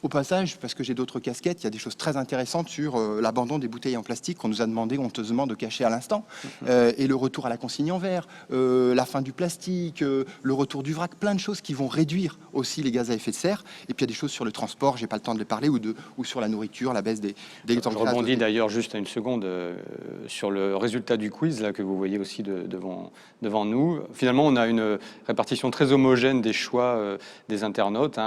Au passage, parce que j'ai d'autres casquettes, il y a des choses très intéressantes sur l'abandon des bouteilles en plastique qu'on nous a demandé honteusement de cacher à l'instant, et le retour à la consigne en verre, la fin du plastique, le retour du vrac, plein de choses qui vont réduire aussi les gaz à effet de serre. Et puis il y a des choses sur le transport, j'ai pas le temps de les parler, ou sur la nourriture, la baisse des Je rebondis d'ailleurs juste à une seconde sur le résultat du quiz là, que vous voyez aussi devant nous. Finalement, on a une répartition très homogène des choix des internautes,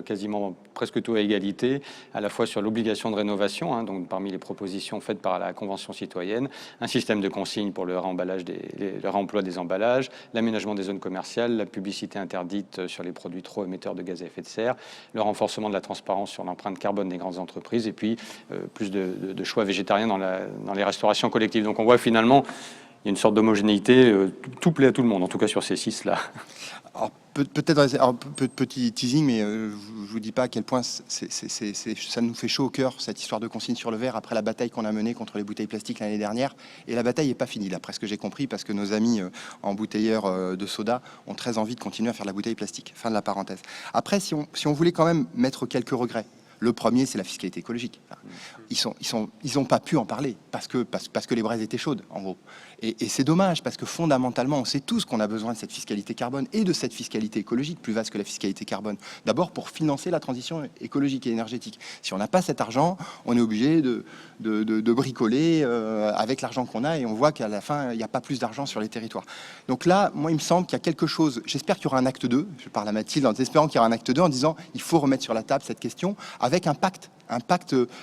quasiment presque tout à égalité, à la fois sur l'obligation de rénovation, donc parmi les propositions faites par la Convention citoyenne, un système de consigne pour le réemploi des emballages, l'aménagement des zones commerciales, la publicité interdite sur les produits trop émetteurs de gaz à effet de serre, le renforcement de la transparence sur l'empreinte carbone des grandes entreprises, et puis plus de choix végétariens dans les restaurations collectives. Donc on voit finalement il y a une sorte d'homogénéité, tout plaît à tout le monde, en tout cas sur ces 6-là. Alors, petit teasing, mais je vous dis pas à quel point ça nous fait chaud au cœur, cette histoire de consigne sur le verre, après la bataille qu'on a menée contre les bouteilles plastiques l'année dernière. Et la bataille n'est pas finie, d'après ce que j'ai compris, parce que nos amis embouteilleurs de soda ont très envie de continuer à faire de la bouteille plastique. Fin de la parenthèse. Après, si on voulait quand même mettre quelques regrets, le premier, c'est la fiscalité écologique. Ils ont pas pu en parler parce que les braises étaient chaudes, en gros. Et c'est dommage parce que fondamentalement, on sait tous qu'on a besoin de cette fiscalité carbone et de cette fiscalité écologique, plus vaste que la fiscalité carbone. D'abord pour financer la transition écologique et énergétique. Si on n'a pas cet argent, on est obligé de bricoler avec l'argent qu'on a, et on voit qu'à la fin, il n'y a pas plus d'argent sur les territoires. Donc là, moi, il me semble qu'il y a quelque chose. J'espère qu'il y aura un acte 2. Je parle à Mathilde en espérant qu'il y aura un acte 2 en disant il faut remettre sur la table cette question avec un pacte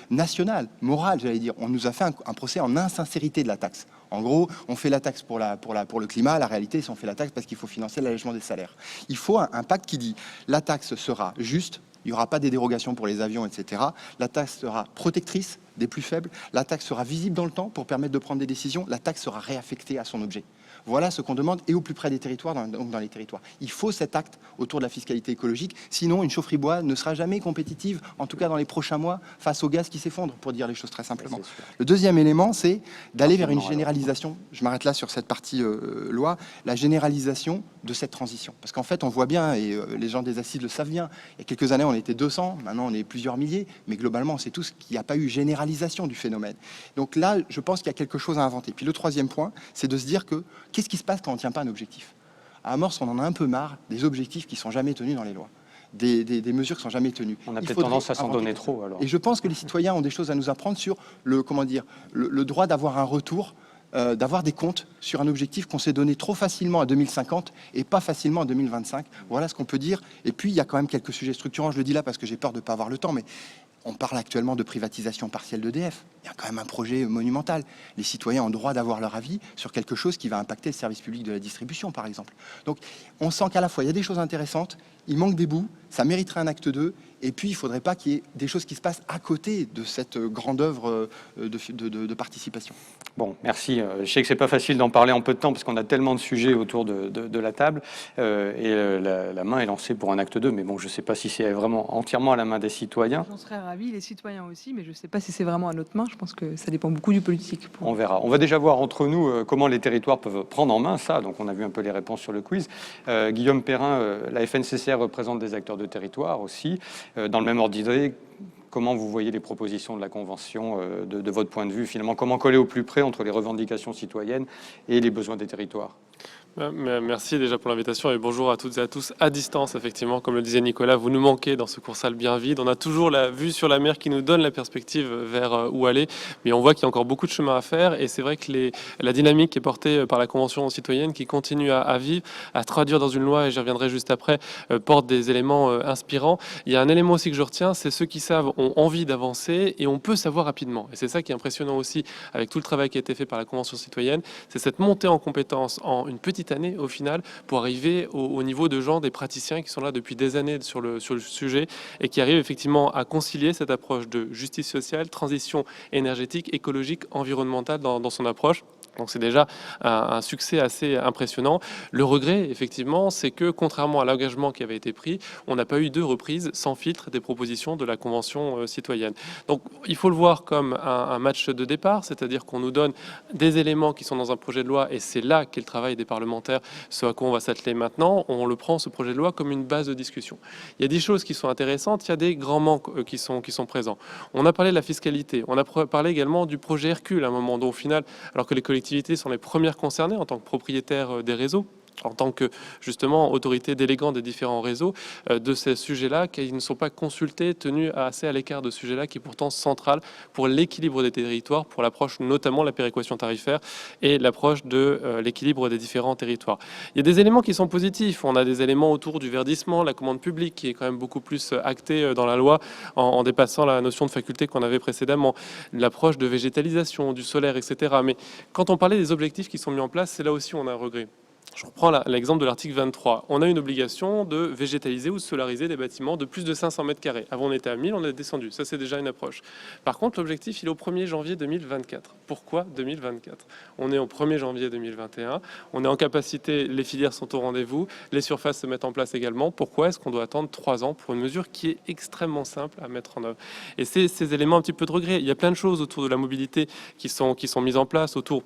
national, moral, j'allais dire. On nous a fait un procès en insincérité de la taxe. En gros, on fait la taxe pour le climat. La réalité, c'est on fait la taxe parce qu'il faut financer l'allègement des salaires. Il faut un pacte qui dit la taxe sera juste, il n'y aura pas des dérogations pour les avions, etc. La taxe sera protectrice des plus faibles. La taxe sera visible dans le temps pour permettre de prendre des décisions. La taxe sera réaffectée à son objet. Voilà ce qu'on demande, et au plus près des territoires, donc dans les territoires. Il faut cet acte autour de la fiscalité écologique, sinon une chaufferie bois ne sera jamais compétitive, en tout cas dans les prochains mois, face au gaz qui s'effondre, pour dire les choses très simplement. Le deuxième élément, c'est d'aller vers une généralisation, je m'arrête là sur cette partie loi, la généralisation de cette transition. Parce qu'en fait, on voit bien, et les gens des assises le savent bien, il y a quelques années, on était 200, maintenant on est plusieurs milliers, mais globalement, on sait tous qu'il n'y a pas eu généralisation du phénomène. Donc là, je pense qu'il y a quelque chose à inventer. Puis le troisième point, c'est de se dire que qu'est-ce qui se passe quand on ne tient pas un objectif? À Amorce, on en a un peu marre des objectifs qui ne sont jamais tenus dans les lois, des mesures qui ne sont jamais tenues. On a peut-être tendance à s'en donner trop, alors. Et je pense que les citoyens ont des choses à nous apprendre sur le droit d'avoir un retour, d'avoir des comptes sur un objectif qu'on s'est donné trop facilement à 2050 et pas facilement à 2025. Voilà ce qu'on peut dire. Et puis, il y a quand même quelques sujets structurants. Je le dis là parce que j'ai peur de ne pas avoir le temps, mais on parle actuellement de privatisation partielle d'EDF. Il y a quand même un projet monumental. Les citoyens ont droit d'avoir leur avis sur quelque chose qui va impacter le service public de la distribution, par exemple. Donc, on sent qu'à la fois, il y a des choses intéressantes, il manque des bouts, ça mériterait un acte 2, et puis il ne faudrait pas qu'il y ait des choses qui se passent à côté de cette grande œuvre de participation. Bon, merci. Je sais que c'est pas facile d'en parler en peu de temps parce qu'on a tellement de sujets autour de la table, et la main est lancée pour un acte 2, mais bon, je ne sais pas si c'est vraiment entièrement à la main des citoyens. J'en serais ravi, les citoyens aussi, mais je ne sais pas si c'est vraiment à notre main. Je pense que ça dépend beaucoup du politique. On verra. On va déjà voir entre nous comment les territoires peuvent prendre en main ça. Donc on a vu un peu les réponses sur le quiz. Guillaume Perrin, la FNCCR représente des acteurs de territoire aussi. Dans le même ordre d'idée, comment vous voyez les propositions de la Convention de votre point de vue, finalement, comment coller au plus près entre les revendications citoyennes et les besoins des territoires? Merci déjà pour l'invitation et bonjour à toutes et à tous à distance. Effectivement, comme le disait Nicolas, vous nous manquez dans ce cours-salle bien vide. On a toujours la vue sur la mer qui nous donne la perspective vers où aller, mais on voit qu'il y a encore beaucoup de chemin à faire, et c'est vrai que la dynamique qui est portée par la Convention citoyenne, qui continue à vivre, à traduire dans une loi, et j'y reviendrai juste après, porte des éléments inspirants. Il y a un élément aussi que je retiens, c'est ceux qui savent ont envie d'avancer, et on peut savoir rapidement. Et c'est ça qui est impressionnant aussi avec tout le travail qui a été fait par la Convention citoyenne, c'est cette montée en compétences en une petite année au final pour arriver au niveau de gens, des praticiens qui sont là depuis des années sur le sujet et qui arrivent effectivement à concilier cette approche de justice sociale, transition énergétique, écologique, environnementale dans son approche. Donc c'est déjà un succès assez impressionnant. Le regret, effectivement, c'est que contrairement à l'engagement qui avait été pris, on n'a pas eu de reprise sans filtre des propositions de la Convention citoyenne. Donc il faut le voir comme un match de départ, c'est-à-dire qu'on nous donne des éléments qui sont dans un projet de loi et c'est là qu'est le travail des parlementaires, ce à quoi on va s'atteler maintenant. On le prend, ce projet de loi, comme une base de discussion. Il y a des choses qui sont intéressantes, il y a des grands manques qui sont présents. On a parlé de la fiscalité, on a parlé également du projet Hercule, à un moment dont au final, alors que les collectivités sont les premières concernées en tant que propriétaires des réseaux, en tant que justement autorité délégante des différents réseaux, de ces sujets-là, qui ne sont pas consultés, tenus assez à l'écart de ce sujet-là, qui est pourtant central pour l'équilibre des territoires, pour l'approche notamment de la péréquation tarifaire et l'approche de l'équilibre des différents territoires. Il y a des éléments qui sont positifs. On a des éléments autour du verdissement, la commande publique, qui est quand même beaucoup plus actée dans la loi, en dépassant la notion de faculté qu'on avait précédemment, l'approche de végétalisation, du solaire, etc. Mais quand on parlait des objectifs qui sont mis en place, c'est là aussi où on a un regret. Je reprends l'exemple de l'article 23. On a une obligation de végétaliser ou de solariser des bâtiments de plus de 500 mètres carrés. Avant, on était à 1000, on est descendu. Ça, c'est déjà une approche. Par contre, l'objectif, il est au 1er janvier 2024. Pourquoi 2024 ? On est au 1er janvier 2021. On est en capacité, les filières sont au rendez-vous, les surfaces se mettent en place également. Pourquoi est-ce qu'on doit attendre 3 ans pour une mesure qui est extrêmement simple à mettre en œuvre ? Et c'est ces éléments un petit peu de regret. Il y a plein de choses autour de la mobilité qui sont mises en place, autour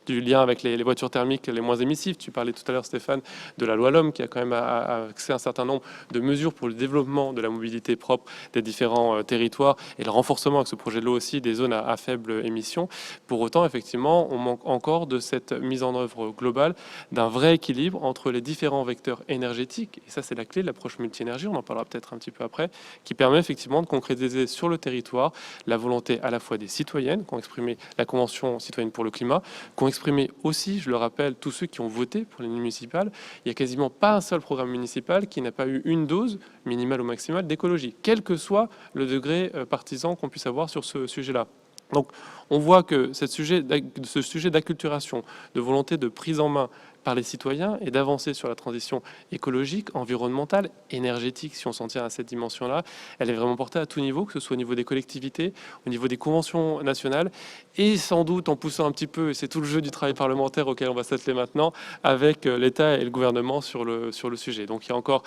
du lien avec les voitures thermiques les moins émissives. Tu parlais tout à l'heure, Stéphane, de la loi LOM qui a quand même accès à un certain nombre de mesures pour le développement de la mobilité propre des différents territoires et le renforcement avec ce projet de loi aussi des zones à faible émission. Pour autant, effectivement, on manque encore de cette mise en œuvre globale d'un vrai équilibre entre les différents vecteurs énergétiques. Et ça, c'est la clé de l'approche multi-énergie, on en parlera peut-être un petit peu après, qui permet effectivement de concrétiser sur le territoire la volonté à la fois des citoyennes qui ont exprimé la Convention citoyenne pour le climat, qu'ont exprimé aussi, je le rappelle, tous ceux qui ont voté pour les municipales. Il n'y a quasiment pas un seul programme municipal qui n'a pas eu une dose, minimale ou maximale, d'écologie, quel que soit le degré partisan qu'on puisse avoir sur ce sujet-là. Donc on voit que ce sujet d'acculturation, de volonté de prise en main par les citoyens et d'avancer sur la transition écologique, environnementale, énergétique, si on s'en tient à cette dimension-là, elle est vraiment portée à tout niveau, que ce soit au niveau des collectivités, au niveau des conventions nationales, et sans doute en poussant un petit peu, et c'est tout le jeu du travail parlementaire auquel on va s'atteler maintenant, avec l'État et le gouvernement sur le sujet. Donc il y a encore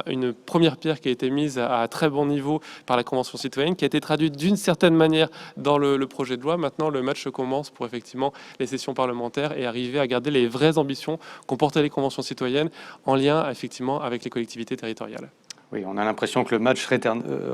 une première pierre qui a été mise à très bon niveau par la Convention citoyenne, qui a été traduite d'une certaine manière dans le projet de loi. Maintenant, le match commence pour effectivement les sessions parlementaires et arriver à garder les vraies ambitions comporter les conventions citoyennes en lien effectivement avec les collectivités territoriales. Oui, on a l'impression que le match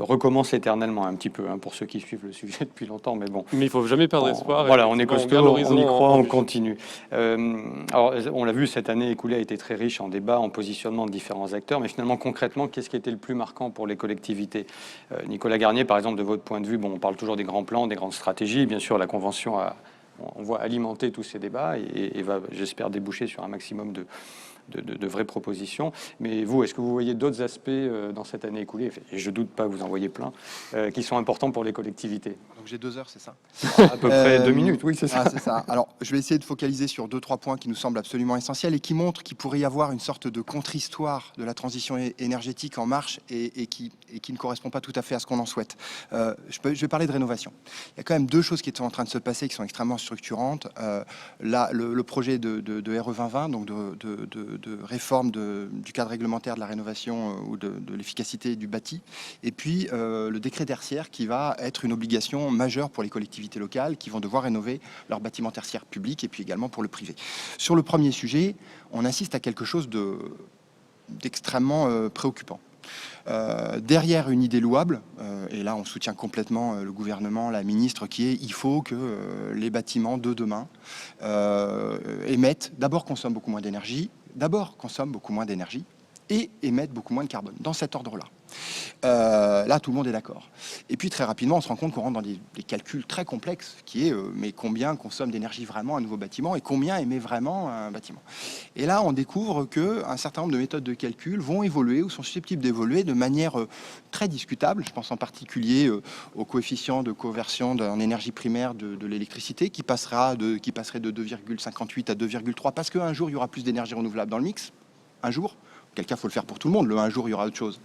recommence éternellement un petit peu, pour ceux qui suivent le sujet depuis longtemps, mais bon. Mais il ne faut jamais perdre espoir. Voilà, on est costaud, on y croit, on continue. Alors, on l'a vu, cette année écoulée a été très riche en débats, en positionnement de différents acteurs, mais finalement, concrètement, qu'est-ce qui était le plus marquant pour les collectivités ? Nicolas Garnier, par exemple, de votre point de vue, on parle toujours des grands plans, des grandes stratégies, bien sûr, la Convention on voit alimenter tous ces débats et va, j'espère, déboucher sur un maximum de vraies propositions. Mais vous, est-ce que vous voyez d'autres aspects dans cette année écoulée, et je doute pas que vous en voyez plein, qui sont importants pour les collectivités ? Donc j'ai 2 heures, c'est ça ? À peu près 2 minutes, oui, c'est ça. Ah, c'est ça. Alors, je vais essayer de focaliser sur 2-3 points qui nous semblent absolument essentiels et qui montrent qu'il pourrait y avoir une sorte de contre-histoire de la transition énergétique en marche et qui ne correspond pas tout à fait à ce qu'on en souhaite. Je vais parler de rénovation. Il y a quand même 2 choses qui sont en train de se passer qui sont extrêmement structurantes. Là, le projet de RE 2020, donc de réforme du cadre réglementaire de la rénovation ou de l'efficacité du bâti, et puis le décret tertiaire qui va être une obligation majeure pour les collectivités locales qui vont devoir rénover leurs bâtiments tertiaires publics et puis également pour le privé. Sur le premier sujet, on assiste à quelque chose d'extrêmement préoccupant. Derrière une idée louable, et là on soutient complètement le gouvernement, la ministre, qui est il faut que les bâtiments de demain consomment beaucoup moins d'énergie, et émettent beaucoup moins de carbone, dans cet ordre-là. Là, tout le monde est d'accord. Et puis, très rapidement, on se rend compte qu'on rentre dans des calculs très complexes, qui est mais combien consomme d'énergie vraiment un nouveau bâtiment et combien émet vraiment un bâtiment. Et là, on découvre qu'un certain nombre de méthodes de calcul vont évoluer ou sont susceptibles d'évoluer de manière très discutable. Je pense en particulier au coefficient de conversion en énergie primaire de l'électricité qui passerait de 2,58 à 2,3 parce qu'un jour, il y aura plus d'énergie renouvelable dans le mix. Un jour. Quel cas, il faut le faire pour tout le monde. Un jour, il y aura autre chose.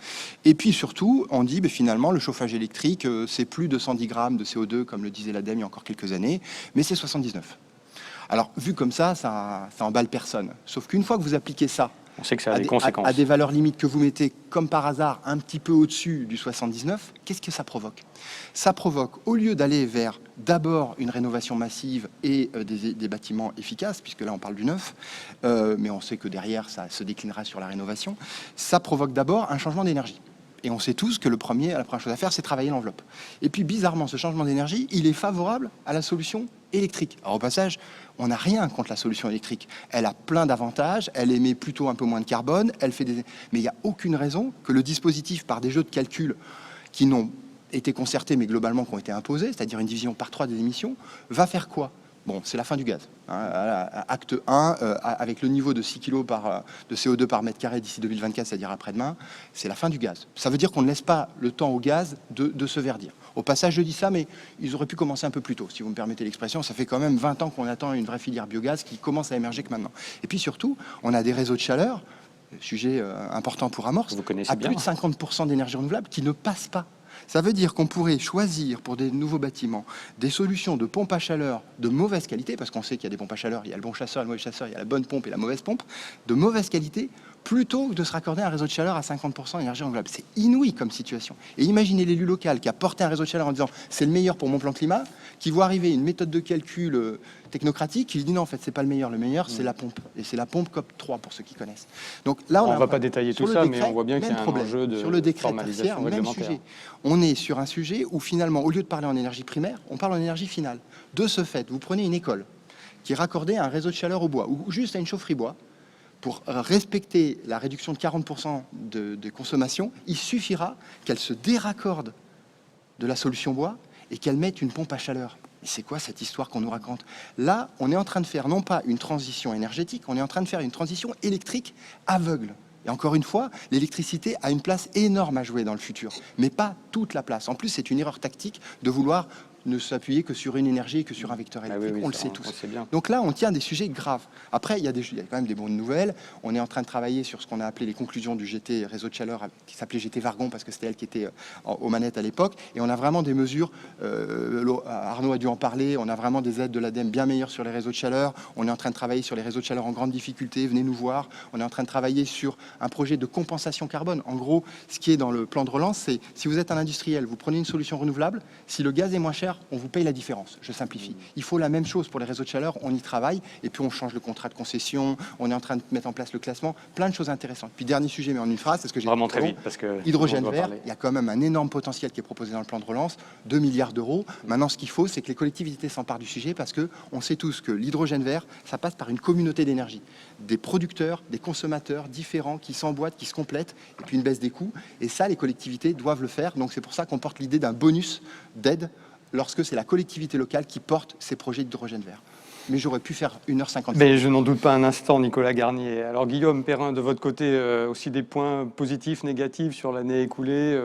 Et puis surtout, on dit finalement, le chauffage électrique, c'est plus de 110 grammes de CO2, comme le disait l'ADEME il y a encore quelques années, mais c'est 79. Alors, vu comme ça emballe personne. Sauf qu'une fois que vous appliquez ça On sait que ça a à des conséquences. à des valeurs limites que vous mettez, comme par hasard, un petit peu au-dessus du 79, qu'est-ce que ça provoque? Ça provoque, au lieu d'aller vers d'abord une rénovation massive et des bâtiments efficaces, puisque là on parle du neuf, mais on sait que derrière ça se déclinera sur la rénovation, ça provoque d'abord un changement d'énergie. Et on sait tous que la première chose à faire, c'est travailler l'enveloppe. Et puis, bizarrement, ce changement d'énergie, il est favorable à la solution électrique. Alors, au passage, on n'a rien contre la solution électrique. Elle a plein d'avantages, elle émet plutôt un peu moins de carbone, mais il n'y a aucune raison que le dispositif, par des jeux de calcul qui n'ont été concertés, mais globalement qui ont été imposés, c'est-à-dire une division par 3 des émissions, va faire quoi? Bon, c'est la fin du gaz. Acte 1, avec le niveau de 6 kg de CO2 par mètre carré d'ici 2024, c'est-à-dire après-demain, c'est la fin du gaz. Ça veut dire qu'on ne laisse pas le temps au gaz de se verdir. Au passage, je dis ça, mais ils auraient pu commencer un peu plus tôt, si vous me permettez l'expression. Ça fait quand même 20 ans qu'on attend une vraie filière biogaz qui commence à émerger que maintenant. Et puis surtout, on a des réseaux de chaleur, sujet important pour Amorce, Vous connaissez à bien. plus de 50% d'énergie renouvelable qui ne passent pas. Ça veut dire qu'on pourrait choisir pour des nouveaux bâtiments des solutions de pompe à chaleur de mauvaise qualité, parce qu'on sait qu'il y a des pompes à chaleur, il y a le bon chasseur, le mauvais chasseur, il y a la bonne pompe et la mauvaise pompe, de mauvaise qualité, plutôt que de se raccorder à un réseau de chaleur à 50% d'énergie renouvelable. C'est inouï comme situation. Et imaginez l'élu local qui a porté un réseau de chaleur en disant c'est le meilleur pour mon plan climat, qui voit arriver une méthode de calcul technocratique qui lui dit non, en fait, c'est pas le meilleur, c'est la pompe. Et c'est la pompe COP3 pour ceux qui connaissent. Donc là, On ne va pas détailler tout ça, mais on voit bien qu'il y a un enjeu de sur le décret formalisation tertiaire, même réglementaire. sujet. On est sur un sujet où finalement, au lieu de parler en énergie primaire, on parle en énergie finale. De ce fait, vous prenez une école qui est raccordée à un réseau de chaleur au bois ou juste à une chaufferie bois. Pour respecter la réduction de 40% de consommation, il suffira qu'elle se déraccorde de la solution bois et qu'elle mette une pompe à chaleur. Et c'est quoi cette histoire qu'on nous raconte? Là, on est en train de faire non pas une transition énergétique, on est en train de faire une transition électrique aveugle. Et encore une fois, l'électricité a une place énorme à jouer dans le futur, mais pas toute la place. En plus, c'est une erreur tactique de vouloir ne s'appuyer que sur une énergie et que sur un vecteur électrique. On le sait tous. Bien. Donc là, on tient des sujets graves. Après, il y a quand même des bonnes nouvelles. On est en train de travailler sur ce qu'on a appelé les conclusions du GT réseau de chaleur, qui s'appelait GT Vargon, parce que c'était elle qui était aux manettes à l'époque. Et on a vraiment des mesures, Arnaud a dû en parler, on a vraiment des aides de l'ADEME bien meilleures sur les réseaux de chaleur. On est en train de travailler sur les réseaux de chaleur en grande difficulté, venez nous voir. On est en train de travailler sur un projet de compensation carbone. En gros, ce qui est dans le plan de relance, c'est si vous êtes un industriel, vous prenez une solution renouvelable, si le gaz est moins cher, on vous paye la différence. Je simplifie. Il faut la même chose pour les réseaux de chaleur, on y travaille, et puis on change le contrat de concession, on est en train de mettre en place le classement, plein de choses intéressantes. Puis dernier sujet, mais en une phrase, parce que j'ai vraiment très vite, parce que hydrogène vert, il y a quand même un énorme potentiel qui est proposé dans le plan de relance, 2 milliards d'euros. Maintenant, ce qu'il faut, c'est que les collectivités s'emparent du sujet, parce que on sait tous que l'hydrogène vert, ça passe par une communauté d'énergie, des producteurs, des consommateurs différents qui s'emboîtent, qui se complètent, et puis une baisse des coûts. Et ça, les collectivités doivent le faire. Donc c'est pour ça qu'on porte l'idée d'un bonus d'aide lorsque c'est la collectivité locale qui porte ces projets d'hydrogène vert. Mais j'aurais pu faire 1h50. Mais je n'en doute pas un instant, Nicolas Garnier. Alors Guillaume Perrin, de votre côté, aussi des points positifs, négatifs sur l'année écoulée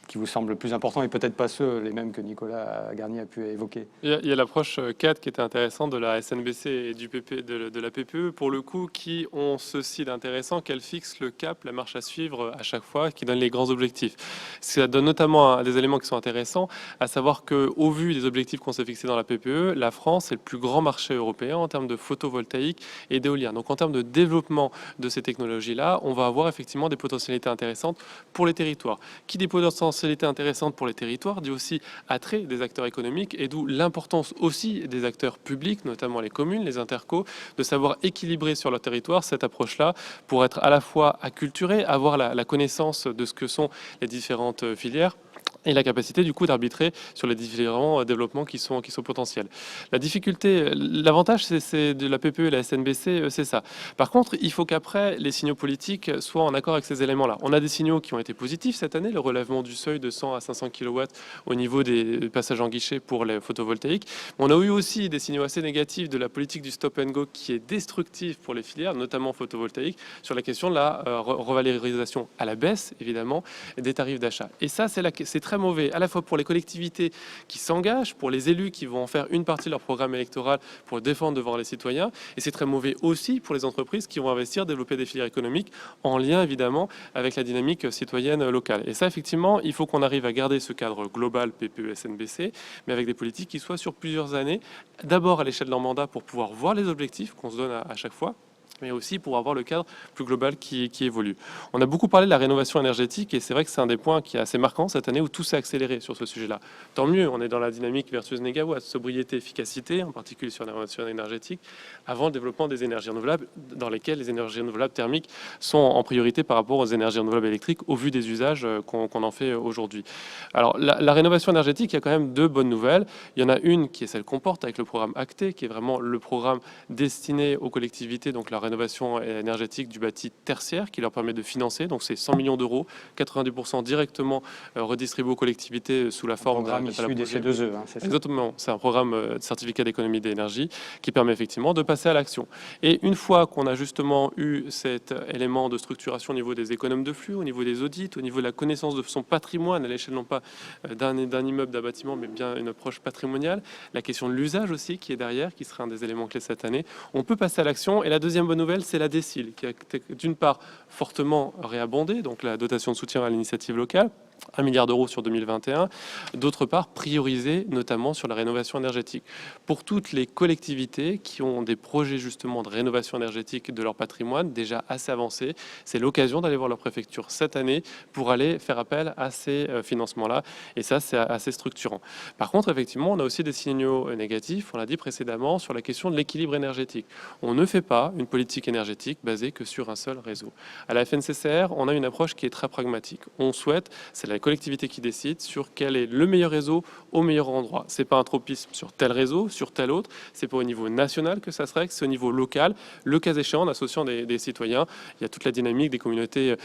qui vous semblent plus importants et peut-être pas ceux, les mêmes que Nicolas Garnier a pu évoquer. Il y a l'approche 4 qui était intéressante de la SNBC et du de la PPE, pour le coup, qui ont ceci d'intéressant qu'elles fixent le cap, la marche à suivre à chaque fois, qui donnent les grands objectifs. Ça donne notamment des éléments qui sont intéressants, à savoir qu'au vu des objectifs qu'on s'est fixés dans la PPE, la France est le plus grand marché européen en termes de photovoltaïque et d'éolien. Donc en termes de développement de ces technologies-là, on va avoir effectivement des potentialités intéressantes pour les territoires. Qui des potentialités intéressantes pour les territoires dit aussi attrait des acteurs économiques, et d'où l'importance aussi des acteurs publics, notamment les communes, les intercos, de savoir équilibrer sur leur territoire cette approche-là pour être à la fois acculturé, avoir la connaissance de ce que sont les différentes filières, et la capacité du coup d'arbitrer sur les différents développements qui sont potentiels. La difficulté, l'avantage c'est de la PPE et la SNBC, c'est ça. Par contre, il faut qu'après les signaux politiques soient en accord avec ces éléments-là. On a des signaux qui ont été positifs cette année, le relèvement du seuil de 100 à 500 kW au niveau des passages en guichet pour les photovoltaïques. On a eu aussi des signaux assez négatifs de la politique du stop and go qui est destructive pour les filières, notamment photovoltaïques, sur la question de la revalorisation à la baisse, évidemment, des tarifs d'achat. Et ça, c'est très très mauvais à la fois pour les collectivités qui s'engagent, pour les élus qui vont en faire une partie de leur programme électoral pour le défendre devant les citoyens, et c'est très mauvais aussi pour les entreprises qui vont investir, développer des filières économiques en lien évidemment avec la dynamique citoyenne locale. Et ça, effectivement, il faut qu'on arrive à garder ce cadre global PPE, SNBC, mais avec des politiques qui soient sur plusieurs années, d'abord à l'échelle de leur mandat pour pouvoir voir les objectifs qu'on se donne à chaque fois, mais aussi pour avoir le cadre plus global qui évolue. On a beaucoup parlé de la rénovation énergétique et c'est vrai que c'est un des points qui est assez marquant cette année où tout s'est accéléré sur ce sujet-là. Tant mieux, on est dans la dynamique versus négawatt, sobriété, efficacité, en particulier sur la rénovation énergétique, avant le développement des énergies renouvelables, dans lesquelles les énergies renouvelables thermiques sont en priorité par rapport aux énergies renouvelables électriques au vu des usages qu'on en fait aujourd'hui. Alors la rénovation énergétique, il y a quand même deux bonnes nouvelles. Il y en a une qui est celle qu'on porte avec le programme ACTE, qui est vraiment le programme destiné aux collectivités, donc la rénovation énergétique du bâti tertiaire qui leur permet de financer. Donc c'est 100 millions d'euros, 90% directement redistribués aux collectivités sous la forme Programme issu des C2E. C'est ça. Exactement, c'est un programme de certificat d'économie d'énergie qui permet effectivement de passer à l'action. Et une fois qu'on a justement eu cet élément de structuration au niveau des économes de flux, au niveau des audits, au niveau de la connaissance de son patrimoine à l'échelle non pas d'un immeuble, d'un bâtiment, mais bien une approche patrimoniale, la question de l'usage aussi qui est derrière, qui sera un des éléments clés cette année, on peut passer à l'action. Et la deuxième bonne nouvelle, c'est la DSIL, qui a été d'une part fortement réabondée, donc la dotation de soutien à l'initiative locale, 1 milliard d'euros sur 2021, d'autre part priorisée notamment sur la rénovation énergétique. Pour toutes les collectivités qui ont des projets justement de rénovation énergétique de leur patrimoine déjà assez avancés, c'est l'occasion d'aller voir leur préfecture cette année pour aller faire appel à ces financements-là, et ça c'est assez structurant. Par contre, effectivement, on a aussi des signaux négatifs, on l'a dit précédemment, sur la question de l'équilibre énergétique. On ne fait pas une politique énergétique basée que sur un seul réseau. À la FNCCR, on a une approche qui est très pragmatique. On souhaite, c'est la collectivité qui décide sur quel est le meilleur réseau au meilleur endroit. C'est pas un tropisme sur tel réseau, sur tel autre. C'est pas au niveau national que ça se règle, c'est au niveau local. Le cas échéant, en associant des citoyens, il y a toute la dynamique des communautés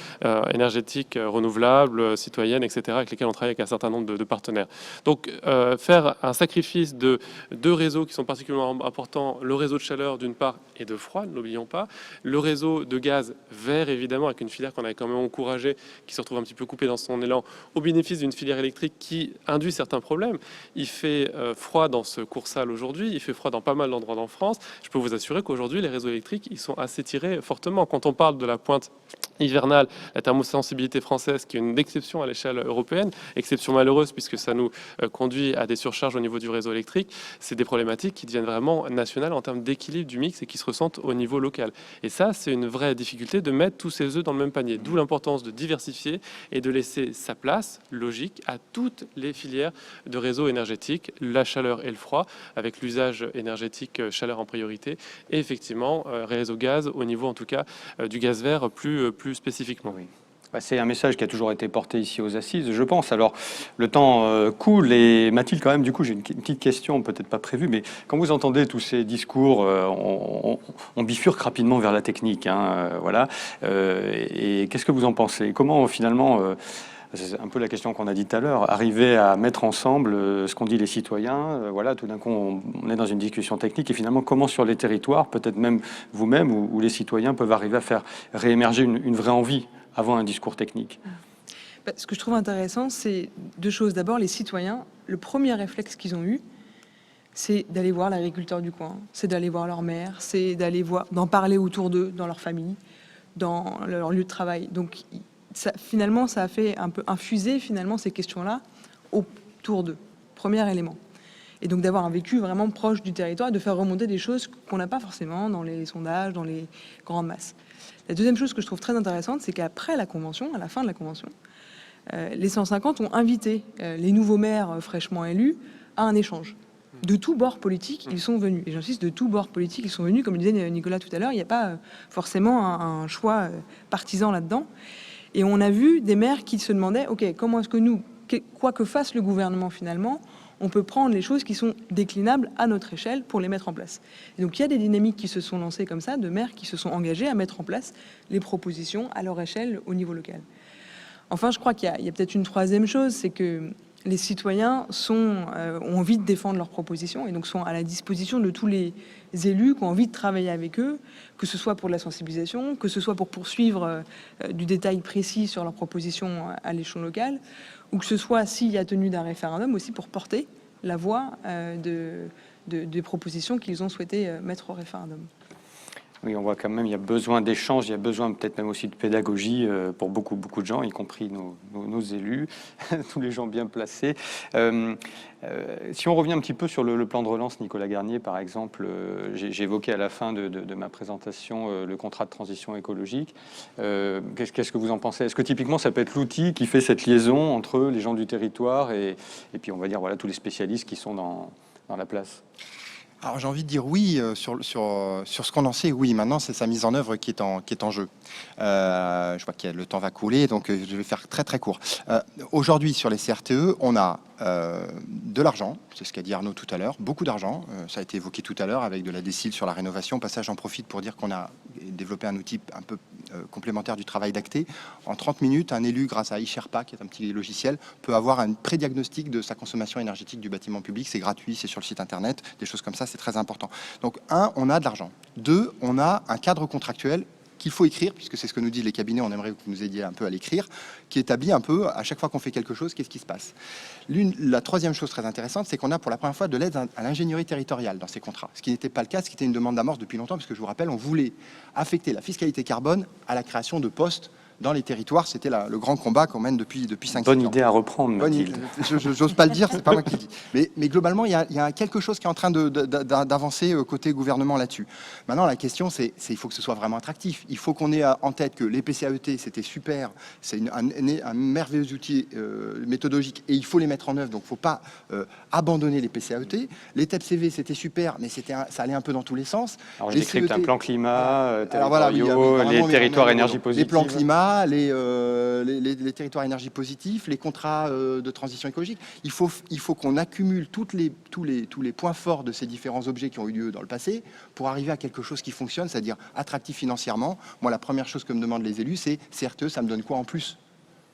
énergétiques renouvelables, citoyennes, etc., avec lesquelles on travaille avec un certain nombre de partenaires. Donc, faire un sacrifice de deux réseaux qui sont particulièrement importants, le réseau de chaleur d'une part et de froid, n'oublions pas, le réseau de gaz vert évidemment, avec une filière qu'on avait quand même encouragée, qui se retrouve un petit peu coupée dans son élan, au bénéfice d'une filière électrique qui induit certains problèmes. Il fait froid dans ce Coursal aujourd'hui, il fait froid dans pas mal d'endroits en France. Je peux vous assurer qu'aujourd'hui, les réseaux électriques, ils sont assez tirés fortement. Quand on parle de la pointe hivernale, la thermosensibilité française, qui est une exception à l'échelle européenne, exception malheureuse puisque ça nous conduit à des surcharges au niveau du réseau électrique, c'est des problématiques qui deviennent vraiment nationales en termes d'équilibre du mix et qui se ressentent au niveau local. Et ça, c'est une vraie difficulté de mettre tous ces œufs dans le même panier, d'où l'importance de diversifier et de laisser sa place logique à toutes les filières de réseau énergétique, la chaleur et le froid, avec l'usage énergétique chaleur en priorité, et effectivement réseau gaz au niveau en tout cas du gaz vert plus spécifiquement. Oui. C'est un message qui a toujours été porté ici aux Assises, je pense. Alors, le temps coule et Mathilde, quand même, du coup, j'ai une petite question, peut-être pas prévue, mais quand vous entendez tous ces discours, on bifurque rapidement vers la technique, hein, voilà. Et qu'est-ce que vous en pensez? Comment, finalement, c'est un peu la question qu'on a dit tout à l'heure, arriver à mettre ensemble ce qu'ont dit les citoyens, voilà, tout d'un coup, on est dans une discussion technique, et finalement, comment sur les territoires, peut-être même vous-même, ou les citoyens peuvent arriver à faire réémerger une vraie envie avant un discours technique. Ce que je trouve intéressant, c'est deux choses. D'abord, les citoyens, le premier réflexe qu'ils ont eu, c'est d'aller voir l'agriculteur du coin, c'est d'aller voir leur maire, c'est d'en parler autour d'eux, dans leur famille, dans leur lieu de travail. Donc, finalement, ça a fait un peu infuser finalement ces questions-là autour d'eux. Premier élément. Et donc d'avoir un vécu vraiment proche du territoire et de faire remonter des choses qu'on n'a pas forcément dans les sondages, dans les grandes masses. La deuxième chose que je trouve très intéressante, c'est qu'après la convention, à la fin de la convention, les 150 ont invité les nouveaux maires fraîchement élus à un échange. De tous bords politiques, ils sont venus. Et j'insiste, de tous bords politiques, ils sont venus. Comme le disait Nicolas tout à l'heure, il n'y a pas forcément un choix partisan là-dedans. Et on a vu des maires qui se demandaient, OK, comment est-ce que nous, quoi que fasse le gouvernement finalement, on peut prendre les choses qui sont déclinables à notre échelle pour les mettre en place. Et donc il y a des dynamiques qui se sont lancées comme ça, de maires qui se sont engagés à mettre en place les propositions à leur échelle au niveau local. Enfin, je crois qu'il y a peut-être une troisième chose, c'est que les citoyens ont envie de défendre leurs propositions et donc sont à la disposition de tous les élus qui ont envie de travailler avec eux, que ce soit pour de la sensibilisation, que ce soit pour poursuivre du détail précis sur leurs propositions à l'échelon local, ou que ce soit, s'il y a tenue d'un référendum, aussi pour porter la voix des propositions qu'ils ont souhaité mettre au référendum. Oui, on voit quand même, il y a besoin d'échanges, il y a besoin peut-être même aussi de pédagogie pour beaucoup de gens, y compris nos élus, tous les gens bien placés. Si on revient un petit peu sur le plan de relance, Nicolas Garnier, par exemple, j'ai évoqué à la fin de ma présentation le contrat de transition écologique. Qu'est-ce que vous en pensez? Est-ce que typiquement ça peut être l'outil qui fait cette liaison entre les gens du territoire et puis on va dire voilà tous les spécialistes qui sont dans la place? Alors j'ai envie de dire oui sur ce qu'on en sait, oui. Maintenant, c'est sa mise en œuvre qui est en jeu. Je vois que le temps va couler, donc je vais faire très court. Aujourd'hui, sur les CRTE, on a de l'argent, c'est ce qu'a dit Arnaud tout à l'heure, beaucoup d'argent. Ça a été évoqué tout à l'heure avec de la décile sur la rénovation. Au passage, j'en profite pour dire qu'on a développé un outil un peu complémentaire du travail d'acté. En 30 minutes, un élu, grâce à iSherpa, qui est un petit logiciel, peut avoir un pré-diagnostic de sa consommation énergétique du bâtiment public. C'est gratuit, c'est sur le site internet, des choses comme ça, c'est très important. Donc, on a de l'argent. 2, on a un cadre contractuel qu'il faut écrire, puisque c'est ce que nous disent les cabinets, on aimerait que vous nous aidiez un peu à l'écrire, qui établit un peu, à chaque fois qu'on fait quelque chose, qu'est-ce qui se passe. La troisième chose très intéressante, c'est qu'on a pour la première fois de l'aide à l'ingénierie territoriale dans ces contrats, ce qui n'était pas le cas, ce qui était une demande d'amorce depuis longtemps, parce que je vous rappelle, on voulait affecter la fiscalité carbone à la création de postes dans les territoires. C'était le grand combat qu'on mène depuis 5 ans. Bonne idée à reprendre, Mathilde. J'ose pas le dire, c'est pas moi qui le dis. Mais globalement, il y a quelque chose qui est en train d'avancer côté gouvernement là-dessus. Maintenant, la question, c'est il faut que ce soit vraiment attractif. Il faut qu'on ait en tête que les PCAET, c'était super, c'est un merveilleux outil méthodologique et il faut les mettre en œuvre. Donc, il ne faut pas abandonner les PCAET. Les TEPCV, c'était super, mais ça allait un peu dans tous les sens. Alors, je décrypte un plan climat, territoriaux, les territoires énergie positive. Les plans climat, les territoires énergie positifs, les contrats de transition écologique. Il faut qu'on accumule tous les points forts de ces différents objets qui ont eu lieu dans le passé pour arriver à quelque chose qui fonctionne, c'est-à-dire attractif financièrement. Moi, la première chose que me demandent les élus, c'est CRTE, ça me donne quoi en plus ?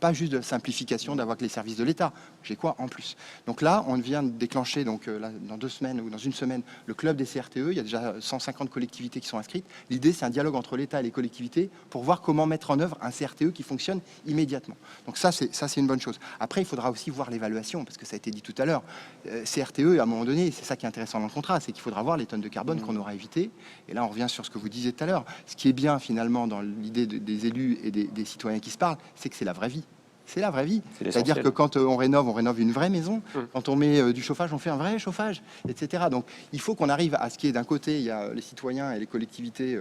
Pas juste de la simplification d'avoir que les services de l'État. J'ai quoi en plus? Donc là, on vient de déclencher, là, dans 2 semaines ou dans 1 semaine, le club des CRTE. Il y a déjà 150 collectivités qui sont inscrites. L'idée, c'est un dialogue entre l'État et les collectivités pour voir comment mettre en œuvre un CRTE qui fonctionne immédiatement. Donc ça, c'est une bonne chose. Après, il faudra aussi voir l'évaluation, parce que ça a été dit tout à l'heure. CRTE, à un moment donné, c'est ça qui est intéressant dans le contrat, c'est qu'il faudra voir les tonnes de carbone qu'on aura évitées. Et là, on revient sur ce que vous disiez tout à l'heure. Ce qui est bien, finalement, dans l'idée des élus et des citoyens qui se parlent, c'est que c'est la vraie vie. C'est la vraie vie. C'est-à-dire que quand on rénove une vraie maison. Quand on met du chauffage, on fait un vrai chauffage, etc. Donc, il faut qu'on arrive à ce qui est d'un côté, il y a les citoyens et les collectivités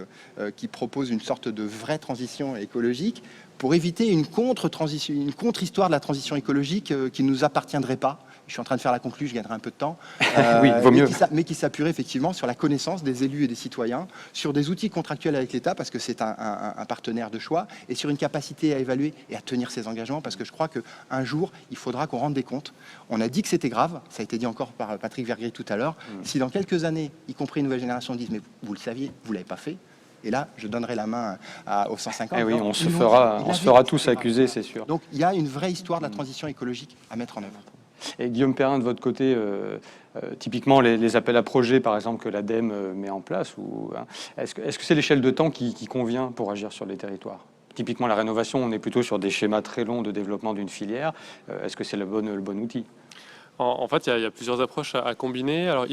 qui proposent une sorte de vraie transition écologique pour éviter une contre-transition, une contre-histoire de la transition écologique qui ne nous appartiendrait pas. Je suis en train de faire la conclusion, je gagnerai un peu de temps. Oui, vaut mieux. Mais qui s'appuierait effectivement sur la connaissance des élus et des citoyens, sur des outils contractuels avec l'État, parce que c'est un partenaire de choix, et sur une capacité à évaluer et à tenir ses engagements, parce que je crois qu'un jour, il faudra qu'on rende des comptes. On a dit que c'était grave, ça a été dit encore par Patrick Vergrit tout à l'heure. Si dans quelques années, y compris une nouvelle génération, disent « mais vous le saviez, vous ne l'avez pas fait », et là, je donnerai la main aux 150. Eh oui, on se fera tous accuser, c'est sûr. Donc, il y a une vraie histoire de la transition écologique à mettre en œuvre. Et Guillaume Perrin, de votre côté, typiquement les appels à projets, par exemple, que l'ADEME met en place, est-ce que c'est l'échelle de temps qui convient pour agir sur les territoires? Typiquement, la rénovation, on est plutôt sur des schémas très longs de développement d'une filière. Est-ce que c'est le bon outil? En fait, il y a plusieurs approches à combiner. Alors,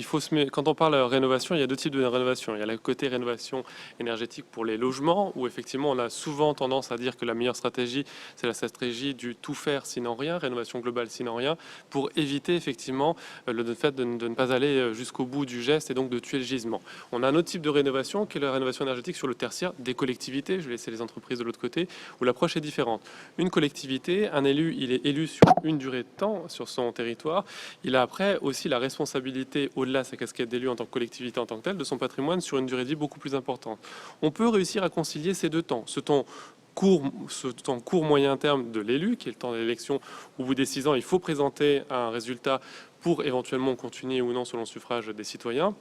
quand on parle de rénovation, il y a 2 types de rénovation. Il y a le côté rénovation énergétique pour les logements, où effectivement, on a souvent tendance à dire que la meilleure stratégie, c'est la stratégie du tout faire sinon rien, rénovation globale sinon rien, pour éviter effectivement le fait de ne pas aller jusqu'au bout du geste et donc de tuer le gisement. On a un autre type de rénovation qui est la rénovation énergétique sur le tertiaire des collectivités. Je vais laisser les entreprises de l'autre côté, où l'approche est différente. Une collectivité, un élu, il est élu sur une durée de temps sur son territoire. Il a après aussi la responsabilité, au-delà de sa casquette d'élu en tant que collectivité en tant que telle, de son patrimoine sur une durée de vie beaucoup plus importante. On peut réussir à concilier ces 2 temps. Ce temps court moyen terme de l'élu, qui est le temps de l'élection, où au bout des 6 ans, il faut présenter un résultat pour éventuellement continuer ou non selon le suffrage des citoyens.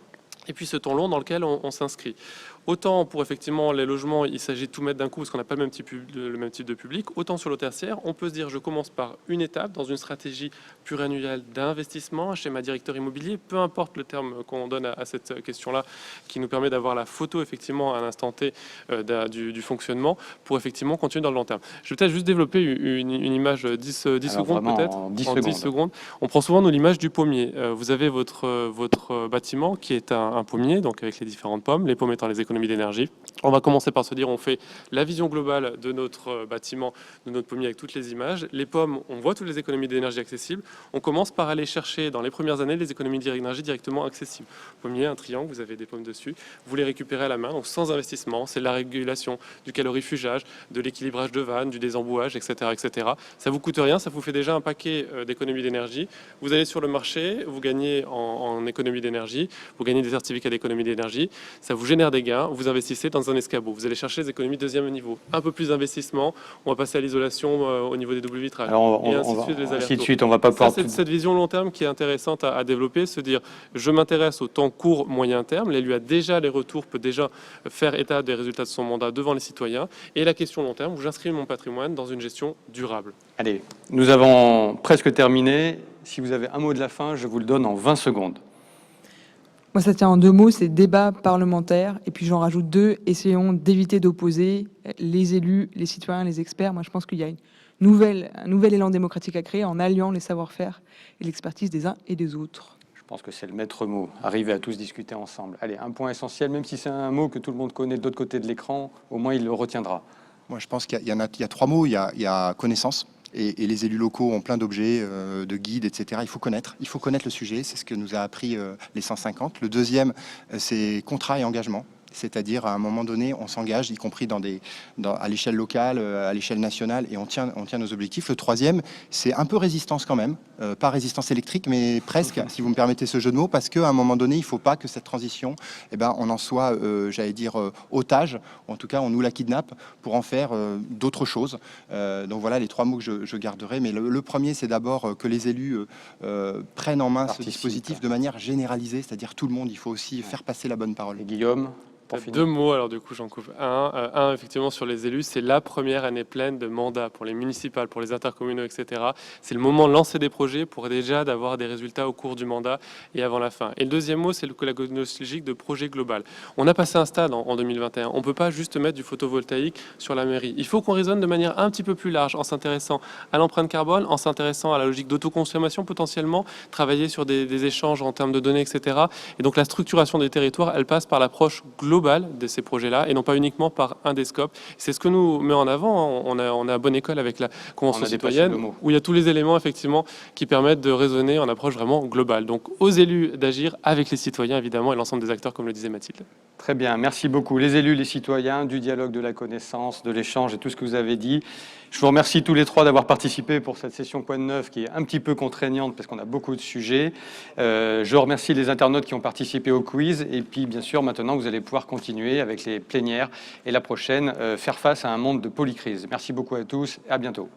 et puis ce temps long dans lequel on s'inscrit. Autant pour effectivement les logements, il s'agit de tout mettre d'un coup parce qu'on n'a pas le même type de public, autant sur le tertiaire, on peut se dire je commence par une étape dans une stratégie pluriannuelle d'investissement, un schéma directeur immobilier, peu importe le terme qu'on donne à cette question-là, qui nous permet d'avoir la photo effectivement à l'instant T du fonctionnement pour effectivement continuer dans le long terme. Je vais peut-être juste développer une image 10 secondes peut-être. En 10 En 10 secondes. On prend souvent nous l'image du pommier. Vous avez votre bâtiment qui est un pommier, donc avec les différentes pommes, les pommes étant les économies d'énergie. On va commencer par se dire, on fait la vision globale de notre bâtiment, de notre pommier avec toutes les images. Les pommes, on voit toutes les économies d'énergie accessibles. On commence par aller chercher dans les premières années les économies d'énergie directement accessibles. Pommier, un triangle, vous avez des pommes dessus. Vous les récupérez à la main, donc sans investissement. C'est de la régulation du calorifugage, de l'équilibrage de vannes, du désembouage, etc., etc. Ça vous coûte rien, ça vous fait déjà un paquet d'économies d'énergie. Vous allez sur le marché, vous gagnez en économie d'énergie, vous gagnez des certificats d'économie d'énergie, ça vous génère des gains, vous investissez dans un escabeau. Vous allez chercher les économies deuxième niveau. Un peu plus d'investissement, on va passer à l'isolation au niveau des doubles vitrages. Alors, et ainsi de suite, on va pas pouvoir... C'est cette vision long terme qui est intéressante à développer, se dire je m'intéresse au temps court, moyen terme, l'élu a déjà les retours, peut déjà faire état des résultats de son mandat devant les citoyens, et la question long terme où j'inscris mon patrimoine dans une gestion durable. Allez, nous avons presque terminé. Si vous avez un mot de la fin, je vous le donne en 20 secondes. Moi, ça tient en 2 mots, c'est débat parlementaire. Et puis j'en rajoute 2, essayons d'éviter d'opposer les élus, les citoyens, les experts. Moi, je pense qu'il y a un nouvel élan démocratique à créer en alliant les savoir-faire et l'expertise des uns et des autres. Je pense que c'est le maître mot, arriver à tous discuter ensemble. Allez, un point essentiel, même si c'est un mot que tout le monde connaît de l'autre côté de l'écran, au moins il le retiendra. Moi, je pense qu'il y a 3 mots. Il y a connaissance. Et les élus locaux ont plein d'objets, de guides, etc. Il faut connaître le sujet. C'est ce que nous a appris les 150. Le deuxième, c'est contrat et engagement. C'est-à-dire, à un moment donné, on s'engage, y compris à l'échelle locale, à l'échelle nationale, et on tient nos objectifs. Le troisième, c'est un peu résistance quand même. Pas résistance électrique, mais presque, si vous me permettez ce jeu de mots, parce qu'à un moment donné, il ne faut pas que cette transition, on en soit, otage. En tout cas, on nous la kidnappe pour en faire d'autres choses. Donc voilà les 3 mots que je garderai. Mais le premier, c'est d'abord que les élus prennent en main ce dispositif de manière généralisée, c'est-à-dire tout le monde. Il faut aussi faire passer la bonne parole. Et Guillaume ? 2 mots, alors du coup j'en coupe un effectivement sur les élus, c'est la première année pleine de mandat pour les municipales, pour les intercommunaux, etc. C'est le moment de lancer des projets pour déjà d'avoir des résultats au cours du mandat et avant la fin. Et le deuxième mot, c'est la nostalgique de projet global. On a passé un stade en 2021, on ne peut pas juste mettre du photovoltaïque sur la mairie. Il faut qu'on raisonne de manière un petit peu plus large en s'intéressant à l'empreinte carbone, en s'intéressant à la logique d'autoconsommation potentiellement, travailler sur des échanges en termes de données, etc. Et donc la structuration des territoires, elle passe par l'approche globale de ces projets-là et non pas uniquement par un des scopes. C'est ce que nous met en avant. On est à bonne école avec la Convention citoyenne où il y a tous les éléments effectivement qui permettent de raisonner en approche vraiment globale. Donc aux élus d'agir avec les citoyens évidemment et l'ensemble des acteurs comme le disait Mathilde. Très bien, merci beaucoup. Les élus, les citoyens, du dialogue, de la connaissance, de l'échange et tout ce que vous avez dit. Je vous remercie tous les 3 d'avoir participé pour cette session Quoi de Neuf qui est un petit peu contraignante parce qu'on a beaucoup de sujets. Je remercie les internautes qui ont participé au quiz et puis bien sûr maintenant vous allez pouvoir continuer avec les plénières et la prochaine faire face à un monde de polycrise. Merci beaucoup à tous et à bientôt.